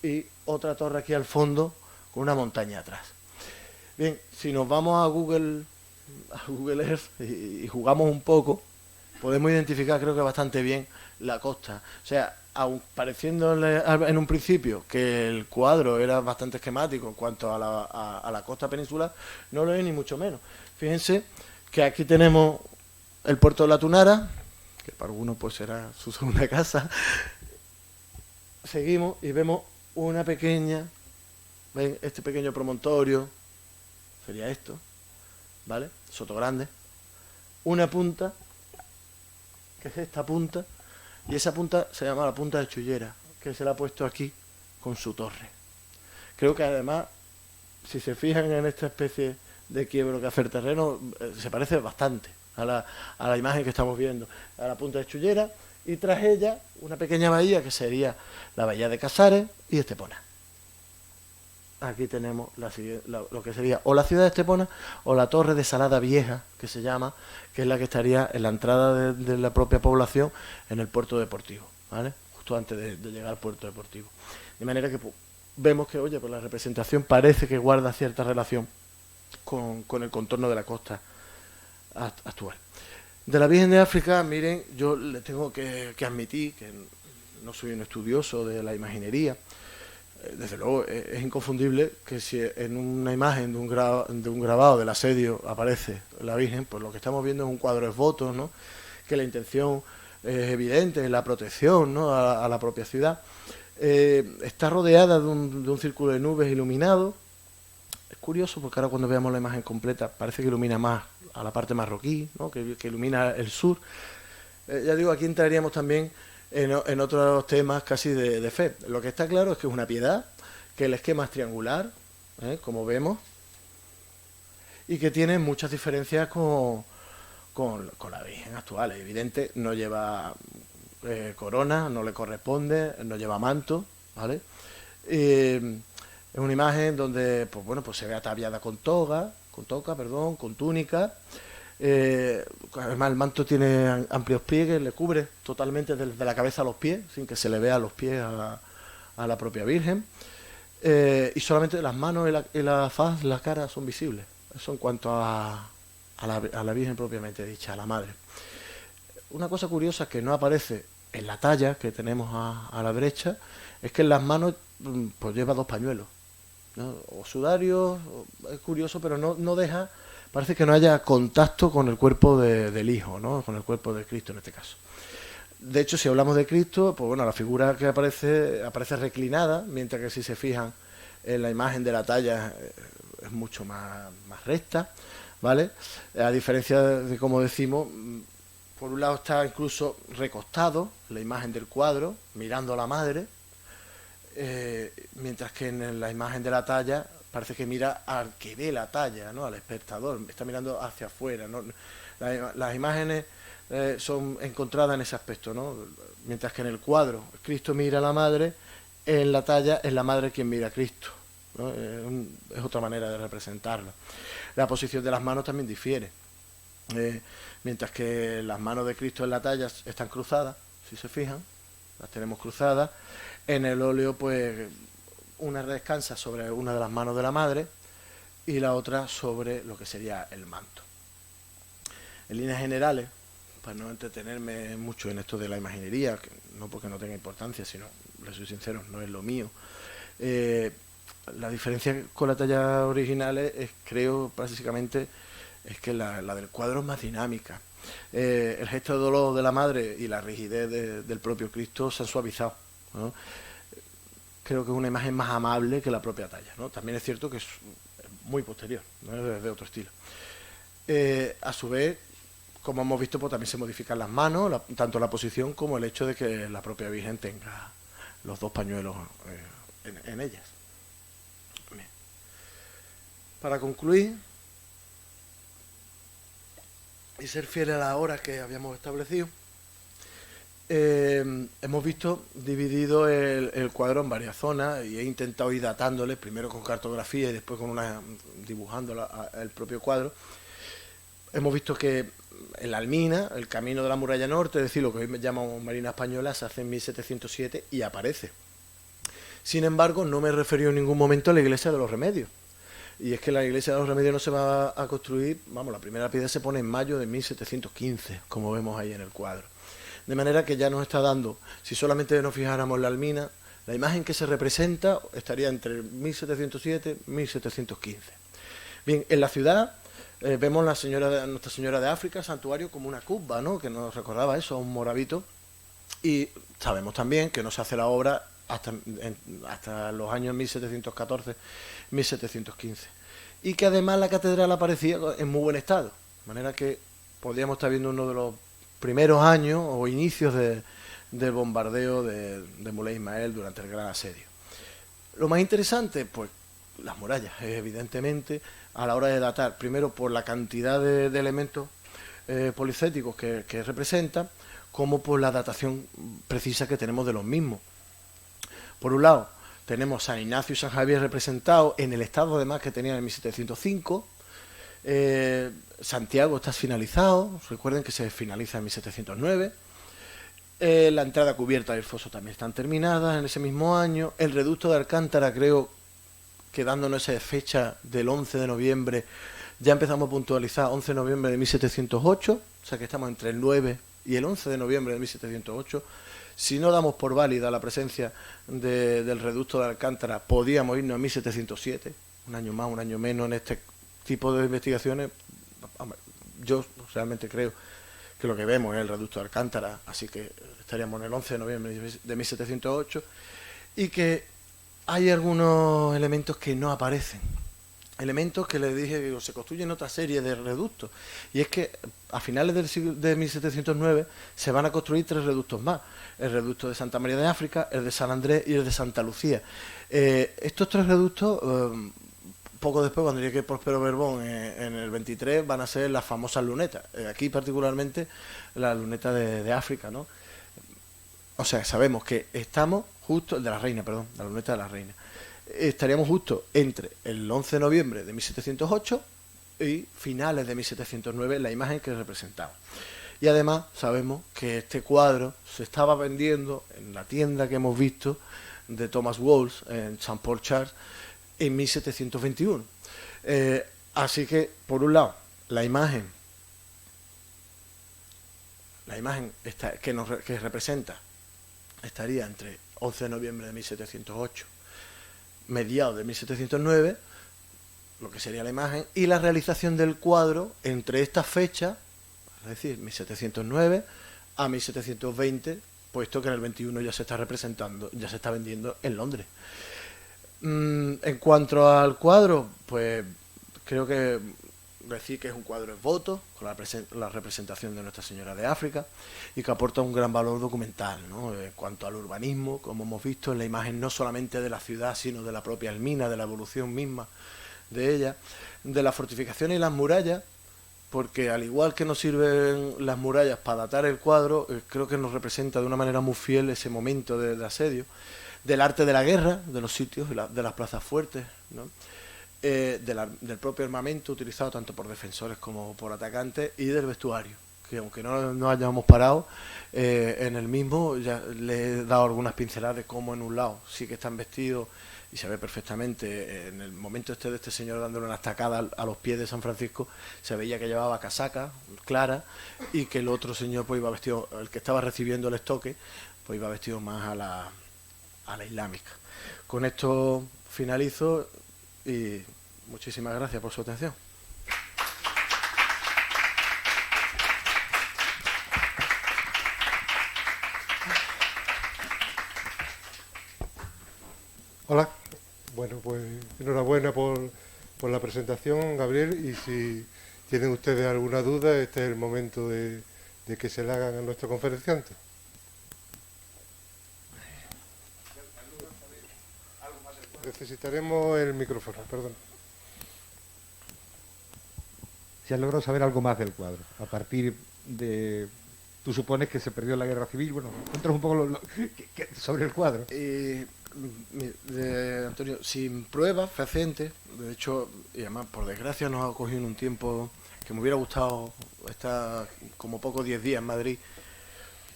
y otra torre aquí al fondo con una montaña atrás. Bien, si nos vamos a Google Earth y jugamos un poco, podemos identificar, creo que bastante bien, la costa. O sea, aun pareciéndole en un principio que el cuadro era bastante esquemático en cuanto a la costa peninsular, no lo es ni mucho menos. Fíjense que aquí tenemos el puerto de la Tunara, que para algunos pues será su segunda casa. Seguimos y vemos una pequeña, ven este pequeño promontorio, sería esto, ¿vale? Sotogrande. Una punta, que es esta punta, y esa punta se llama la punta de Chullera, que se la ha puesto aquí con su torre. Creo que además, si se fijan en esta especie de quiebro que hace el terreno, se parece bastante a la imagen que estamos viendo, a la punta de Chullera, y tras ella una pequeña bahía que sería la bahía de Casares y Estepona. Aquí tenemos lo que sería o la ciudad de Estepona o la torre de Salada Vieja, que se llama, que es la que estaría en la entrada de la propia población en el puerto deportivo, ¿vale? Justo antes de llegar al puerto deportivo. De manera que pues, vemos que, oye, pues la representación parece que guarda cierta relación con el contorno de la costa actual. De la Virgen de África, miren, yo le tengo que admitir que no soy un estudioso de la imaginería. Desde luego, es inconfundible que si en una imagen de un grabado del asedio aparece la Virgen, pues lo que estamos viendo es un cuadro de fotos, ¿no? Que la intención es evidente, la protección, ¿no? a la propia ciudad. Está rodeada de un círculo de nubes iluminado. Es curioso porque ahora cuando veamos la imagen completa parece que ilumina más a la parte marroquí, ¿no? que ilumina el sur. Ya digo, aquí entraríamos también en otros temas casi de fe. Lo que está claro es que es una piedad, que el esquema es triangular, como vemos, y que tiene muchas diferencias con la Virgen actual. Es evidente, no lleva corona, no le corresponde, no lleva manto, ¿vale? Es una imagen donde pues bueno, pues se ve ataviada con toca, con túnica. Además el manto tiene amplios pliegues, le cubre totalmente desde la cabeza a los pies, sin que se le vea los pies a la propia Virgen. Y solamente las manos y la faz, la cara son visibles. Eso en cuanto a la Virgen propiamente dicha, a la Madre. Una cosa curiosa que no aparece en la talla que tenemos a la derecha es que en las manos pues lleva dos pañuelos, ¿no? O sudarios, es curioso, pero no deja, parece que no haya contacto con el cuerpo del Hijo, ¿no? Con el cuerpo de Cristo en este caso. De hecho, si hablamos de Cristo, pues bueno, la figura que aparece reclinada, mientras que si se fijan en la imagen de la talla es mucho más recta, ¿vale? A diferencia de, como decimos, por un lado está incluso recostado la imagen del cuadro, mirando a la Madre, mientras que en la imagen de la talla parece que mira al que ve la talla, ¿no? Al espectador, está mirando hacia afuera, ¿no? Las imágenes son encontradas en ese aspecto, ¿no? Mientras que en el cuadro Cristo mira a la Madre, en la talla es la Madre quien mira a Cristo, ¿no? Es otra manera de representarlo. La posición de las manos también difiere. Mientras que las manos de Cristo en la talla están cruzadas, si se fijan, las tenemos cruzadas. En el óleo, pues, una descansa sobre una de las manos de la Madre y la otra sobre lo que sería el manto. En líneas generales, para no entretenerme mucho en esto de la imaginería, que no porque no tenga importancia, sino, les soy sincero, no es lo mío, la diferencia con la talla original es, creo, básicamente, es que la del cuadro es más dinámica. El gesto de dolor de la Madre y la rigidez del propio Cristo se han suavizado, ¿no? Creo que es una imagen más amable que la propia talla, ¿no? También es cierto que es muy posterior, ¿no? Es de otro estilo. A su vez, como hemos visto, pues también se modifican las manos, tanto la posición como el hecho de que la propia Virgen tenga los dos pañuelos en ellas. Bien. Para concluir y ser fiel a la hora que habíamos establecido, hemos visto dividido el cuadro en varias zonas y he intentado ir datándole, primero con cartografía y después con dibujando el propio cuadro. Hemos visto que en la Almina, el camino de la muralla norte, es decir, lo que hoy llamamos Marina Española, se hace en 1707 y aparece. Sin embargo, no me he referido en ningún momento a la iglesia de los Remedios. Y es que la iglesia de los Remedios no se va a construir, vamos, la primera piedra se pone en mayo de 1715, como vemos ahí en el cuadro. De manera que ya nos está dando, si solamente nos fijáramos en la Almina, la imagen que se representa estaría entre 1707 y 1715. Bien, en la ciudad vemos Nuestra Señora de África, el santuario, como una cubba, ¿no? Que nos recordaba eso, a un moravito. Y sabemos también que no se hace la obra hasta los años 1714-1715. Y que además la catedral aparecía en muy buen estado. De manera que podríamos estar viendo uno de los primeros años o inicios del bombardeo de Muley Ismael durante el Gran Asedio. Lo más interesante, pues las murallas, evidentemente, a la hora de datar, primero por la cantidad de elementos policéticos que representan, como por la datación precisa que tenemos de los mismos. Por un lado, tenemos San Ignacio y San Javier representados en el estado además que tenían en 1705. Santiago está finalizado, recuerden que se finaliza en 1709. La entrada cubierta del foso también están terminadas en ese mismo año. El reducto de Alcántara, creo que dándonos esa fecha del 11 de noviembre, ya empezamos a puntualizar 11 de noviembre de 1708, o sea que estamos entre el 9 y el 11 de noviembre de 1708. Si no damos por válida la presencia del reducto de Alcántara, podíamos irnos a 1707, un año más, un año menos en este tipo de investigaciones. Yo realmente creo que lo que vemos es el reducto de Alcántara, así que estaríamos en el 11 de noviembre de 1708, y que hay algunos elementos que no aparecen. Elementos que les dije que se construyen otra serie de reductos, y es que a finales de 1709 se van a construir 3 reductos más: el reducto de Santa María de África, el de San Andrés y el de Santa Lucía. Estos 3 reductos, poco después, cuando llegue Próspero Borbón en el 23, van a ser las famosas lunetas, aquí particularmente la luneta de África, ¿no? O sea, sabemos que estamos justo, de la reina, perdón, la luneta de la reina. Estaríamos justo entre el 11 de noviembre de 1708 y finales de 1709, la imagen que representaba. Y además sabemos que este cuadro se estaba vendiendo en la tienda que hemos visto de Thomas Walls en St. Paul Church en 1721. Así que, por un lado, la imagen que representa estaría entre 11 de noviembre de 1708, mediados de 1709, lo que sería la imagen, y la realización del cuadro entre estas fechas, es decir, 1709 a 1720, puesto que en el 21 ya se está representando, ya se está vendiendo en Londres. En cuanto al cuadro, pues creo que decir que es un cuadro en voto, con la representación de Nuestra Señora de África, y que aporta un gran valor documental, ¿no? En cuanto al urbanismo, como hemos visto en la imagen, no solamente de la ciudad, sino de la propia Elmina, de la evolución misma de ella, de las fortificaciones y las murallas, porque al igual que nos sirven las murallas para datar el cuadro, creo que nos representa de una manera muy fiel ese momento de asedio, del arte de la guerra, de los sitios, de las plazas fuertes, ¿no? Del propio armamento utilizado tanto por defensores como por atacantes, y del vestuario, que aunque no hayamos parado en el mismo, ya le he dado algunas pinceladas de cómo en un lado sí que están vestidos, y se ve perfectamente en el momento de este señor dándole una estacada a los pies de San Francisco, se veía que llevaba casaca clara, y que el otro señor pues iba vestido, el que estaba recibiendo el estoque, pues iba vestido más a la islámica. Con esto finalizo y muchísimas gracias por su atención. Hola. Bueno, pues enhorabuena por la presentación, Gabriel, y si tienen ustedes alguna duda, este es el momento de que se la hagan a nuestro conferenciante. Necesitaremos el micrófono, perdón. Si has logrado saber algo más del cuadro, a partir de... Tú supones que se perdió la guerra civil, bueno, cuéntanos un poco sobre el cuadro. Antonio, sin pruebas fehacientes, de hecho, y además por desgracia nos ha cogido un tiempo que me hubiera gustado estar como poco 10 días en Madrid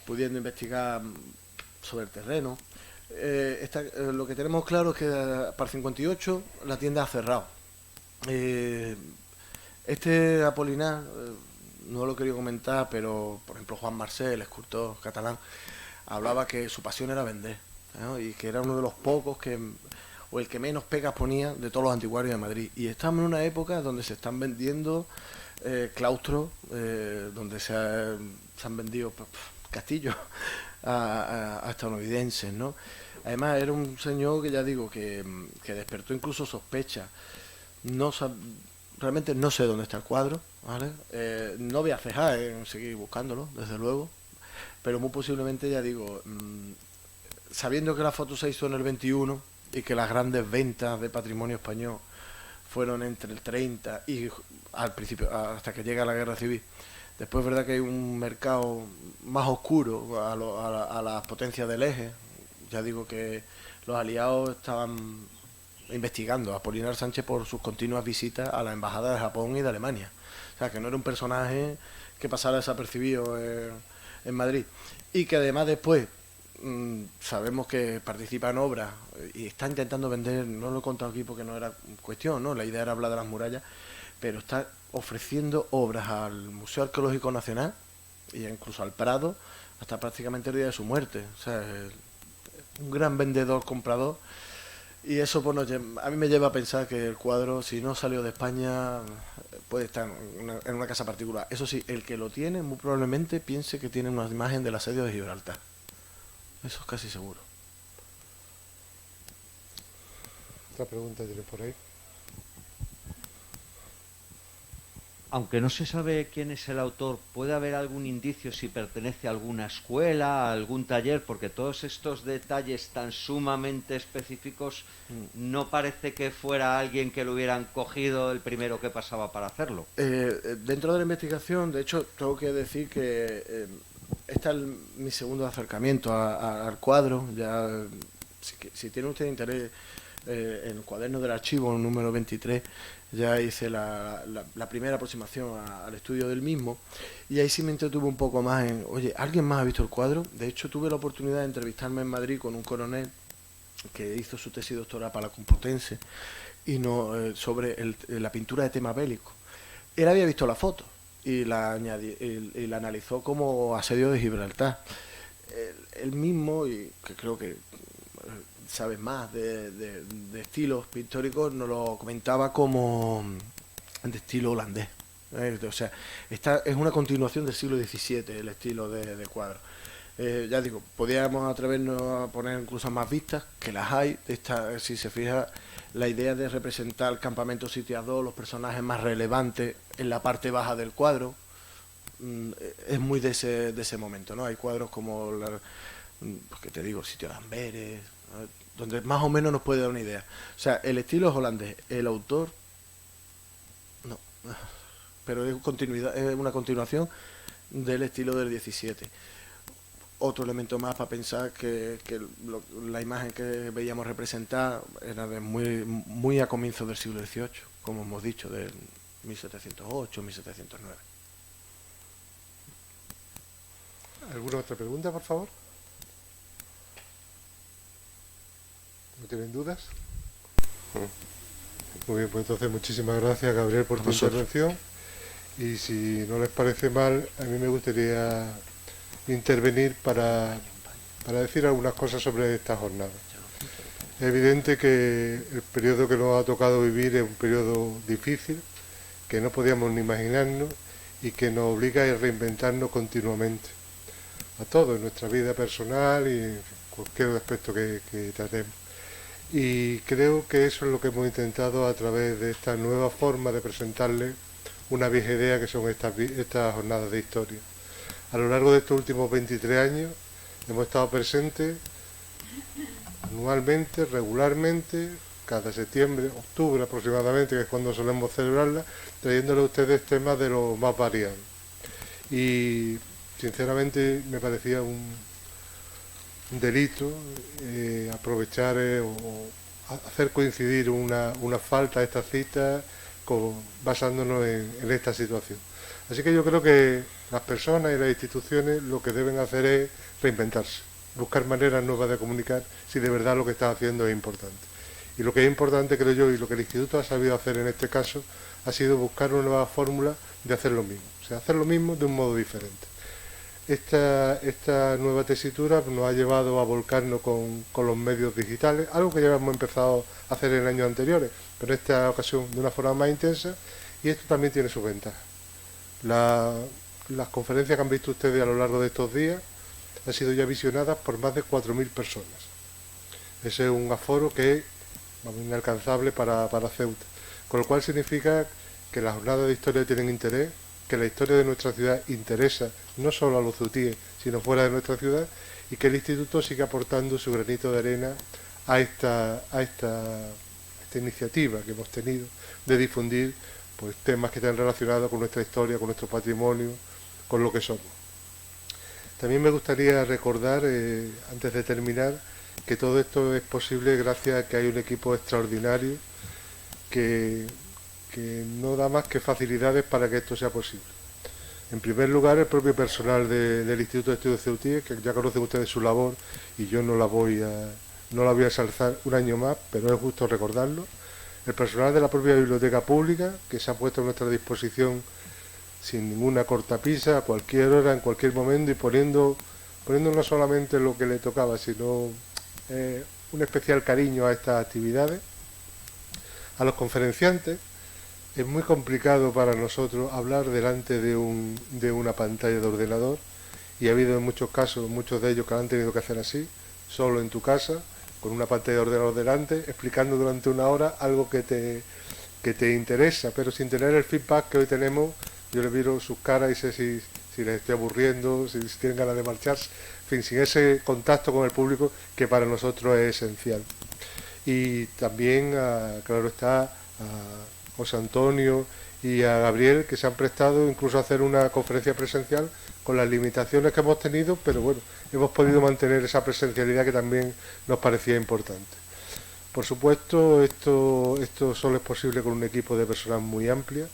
pudiendo investigar sobre el terreno. Lo que tenemos claro es que para el 58 la tienda ha cerrado. Apolinar, no lo quería comentar, pero por ejemplo Juan Marcel, el escultor catalán, hablaba que su pasión era vender, ¿no? Y que era uno de los pocos que, o el que menos pegas ponía de todos los anticuarios de Madrid. Y estamos en una época donde se están vendiendo claustros, donde se han vendido castillos a estadounidenses, ¿no? Además era un señor que ya digo que despertó incluso sospecha. Realmente no sé dónde está el cuadro, ¿vale? No voy a cejar en seguir buscándolo, desde luego, pero muy posiblemente, ya digo, sabiendo que la foto se hizo en el 21 y que las grandes ventas de patrimonio español fueron entre el 30 y al principio, hasta que llega la guerra civil. Después es verdad que hay un mercado más oscuro a las potencias del eje. Ya digo que los aliados estaban investigando a Apolinar Sánchez por sus continuas visitas a la embajada de Japón y de Alemania. O sea, que no era un personaje que pasara desapercibido en Madrid. Y que además después sabemos que participa en obras y está intentando vender, no lo he contado aquí porque no era cuestión, ¿no? La idea era hablar de las murallas, pero está ofreciendo obras al Museo Arqueológico Nacional y incluso al Prado hasta prácticamente el día de su muerte. O sea, un gran vendedor, comprador, y eso pues, a mí me lleva a pensar que el cuadro, si no salió de España, puede estar en una casa particular. Eso sí, el que lo tiene muy probablemente piense que tiene una imagen del asedio de Gibraltar. Eso es casi seguro. Otra pregunta tiene por ahí. Aunque no se sabe quién es el autor, ¿puede haber algún indicio si pertenece a alguna escuela, a algún taller? Porque todos estos detalles tan sumamente específicos no parece que fuera alguien que lo hubieran cogido el primero que pasaba para hacerlo. Dentro de la investigación, de hecho, tengo que decir que este es mi segundo acercamiento al cuadro. Ya, si tiene usted interés, en el cuaderno del archivo número 23, ya hice la primera aproximación al estudio del mismo, y ahí sí me entretuve un poco más en, oye, ¿alguien más ha visto el cuadro? De hecho, tuve la oportunidad de entrevistarme en Madrid con un coronel que hizo su tesis doctoral para la Complutense y sobre la pintura de tema bélico. Él había visto la foto y la analizó como asedio de Gibraltar. Él mismo, y que creo que sabes más de estilos pictóricos, nos lo comentaba como de estilo holandés. O sea, es una continuación del siglo XVII, el estilo de cuadro. Ya digo, podríamos atrevernos a poner incluso más vistas, que las hay. Si se fija, la idea de representar el campamento sitiado, los personajes más relevantes en la parte baja del cuadro, es muy de ese momento, ¿no? Hay cuadros como, pues que te digo, Sitio de Amberes, donde más o menos nos puede dar una idea. O sea, el estilo es holandés, el autor no, pero es una continuación del estilo del 17. Otro elemento más para pensar que la imagen que veíamos representar era de muy a comienzos del siglo XVIII, como hemos dicho, de 1708, 1709. ¿Alguna otra pregunta, por favor? ¿No tienen dudas? Muy bien, pues entonces muchísimas gracias, Gabriel, por tu intervención. Y si no les parece mal, a mí me gustaría intervenir para decir algunas cosas sobre esta jornada. Es evidente que el periodo que nos ha tocado vivir es un periodo difícil, que no podíamos ni imaginarnos y que nos obliga a reinventarnos continuamente, a todo, en nuestra vida personal y en cualquier aspecto que tratemos. Y creo que eso es lo que hemos intentado a través de esta nueva forma de presentarle una vieja idea que son estas jornadas de historia. A lo largo de estos últimos 23 años hemos estado presentes anualmente, regularmente, cada septiembre, octubre aproximadamente, que es cuando solemos celebrarla, trayéndole a ustedes temas de lo más variados. Y sinceramente me parecía un delito aprovechar o hacer coincidir una falta de estas citas basándonos en esta situación. Así que yo creo que las personas y las instituciones lo que deben hacer es reinventarse, buscar maneras nuevas de comunicar si de verdad lo que están haciendo es importante. Y lo que es importante, creo yo, y lo que el Instituto ha sabido hacer en este caso, ha sido buscar una nueva fórmula de hacer lo mismo, o sea, hacer lo mismo de un modo diferente. esta nueva tesitura nos ha llevado a volcarnos con los medios digitales, algo que ya hemos empezado a hacer en años anteriores, pero en esta ocasión de una forma más intensa, y esto también tiene sus ventajas. Las conferencias que han visto ustedes a lo largo de estos días han sido ya visionadas por más de 4.000 personas. Ese es un aforo que es inalcanzable para Ceuta, con lo cual significa que las jornadas de historia tienen interés, que la historia de nuestra ciudad interesa no solo a los ceutíes, sino fuera de nuestra ciudad, y que el Instituto sigue aportando su granito de arena a esta iniciativa que hemos tenido de difundir pues temas que están relacionados con nuestra historia, con nuestro patrimonio, con lo que somos. También me gustaría recordar, antes de terminar, que todo esto es posible gracias a que hay un equipo extraordinario que no da más que facilidades para que esto sea posible. En primer lugar, el propio personal del Instituto de Estudios Ceutíes, que ya conocen ustedes su labor y yo no la voy a ensalzar un año más, pero es justo recordarlo. El personal de la propia biblioteca pública, que se ha puesto a nuestra disposición sin ninguna cortapisa, a cualquier hora, en cualquier momento, y poniendo no solamente lo que le tocaba, sino un especial cariño a estas actividades. A los conferenciantes, es muy complicado para nosotros hablar delante de una pantalla de ordenador, y ha habido en muchos casos, muchos de ellos que han tenido que hacer así, solo en tu casa, con una pantalla de ordenador delante, explicando durante una hora algo que te interesa, pero sin tener el feedback que hoy tenemos. Yo les miro sus caras y sé si les estoy aburriendo, si tienen ganas de marcharse, en fin, sin ese contacto con el público que para nosotros es esencial. Y también, claro está, a José Antonio y a Gabriel, que se han prestado incluso a hacer una conferencia presencial con las limitaciones que hemos tenido, pero bueno, hemos podido mantener esa presencialidad que también nos parecía importante. Por supuesto, esto solo es posible con un equipo de personas muy amplia,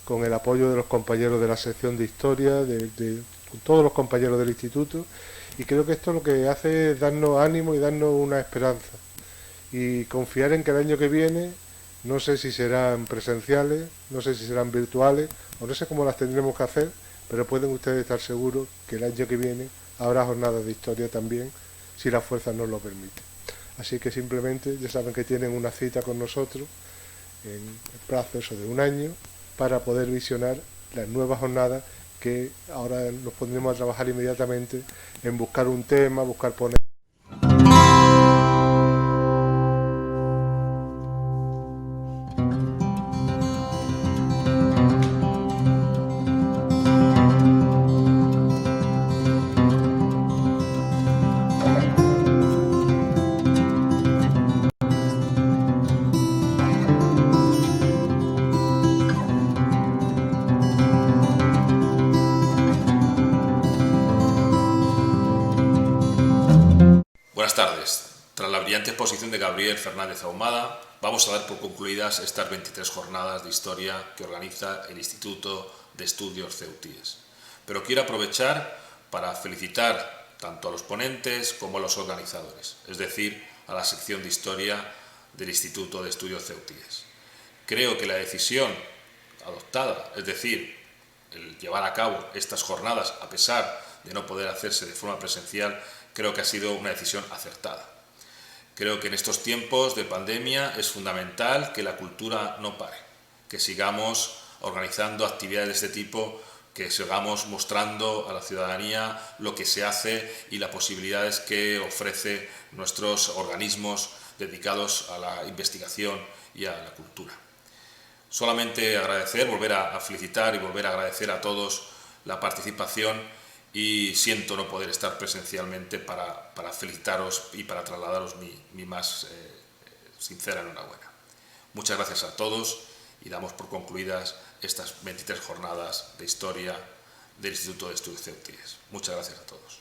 con el apoyo de los compañeros de la sección de historia, de todos los compañeros del instituto, y creo que esto lo que hace es darnos ánimo y darnos una esperanza, y confiar en que el año que viene, no sé si serán presenciales, no sé si serán virtuales, o no sé cómo las tendremos que hacer, pero pueden ustedes estar seguros que el año que viene habrá jornadas de historia también, si las fuerzas nos lo permiten. Así que simplemente ya saben que tienen una cita con nosotros en el plazo de un año para poder visionar las nuevas jornadas, que ahora nos pondremos a trabajar inmediatamente en buscar un tema, buscar poner. Buenas tardes. Tras la brillante exposición de Gabriel Fernández Ahumada, vamos a dar por concluidas estas 23 jornadas de historia que organiza el Instituto de Estudios Ceutíes. Pero quiero aprovechar para felicitar tanto a los ponentes como a los organizadores, es decir, a la sección de historia del Instituto de Estudios Ceutíes. Creo que la decisión adoptada, es decir, el llevar a cabo estas jornadas a pesar de no poder hacerse de forma presencial, creo que ha sido una decisión acertada. Creo que en estos tiempos de pandemia es fundamental que la cultura no pare, que sigamos organizando actividades de este tipo, que sigamos mostrando a la ciudadanía lo que se hace y las posibilidades que ofrecen nuestros organismos dedicados a la investigación y a la cultura. Solamente agradecer, volver a felicitar y volver a agradecer a todos la participación, y siento no poder estar presencialmente para felicitaros y para trasladaros mi más sincera enhorabuena. Muchas gracias a todos y damos por concluidas estas 23 jornadas de historia del Instituto de Estudios Ceutíes. Muchas gracias a todos.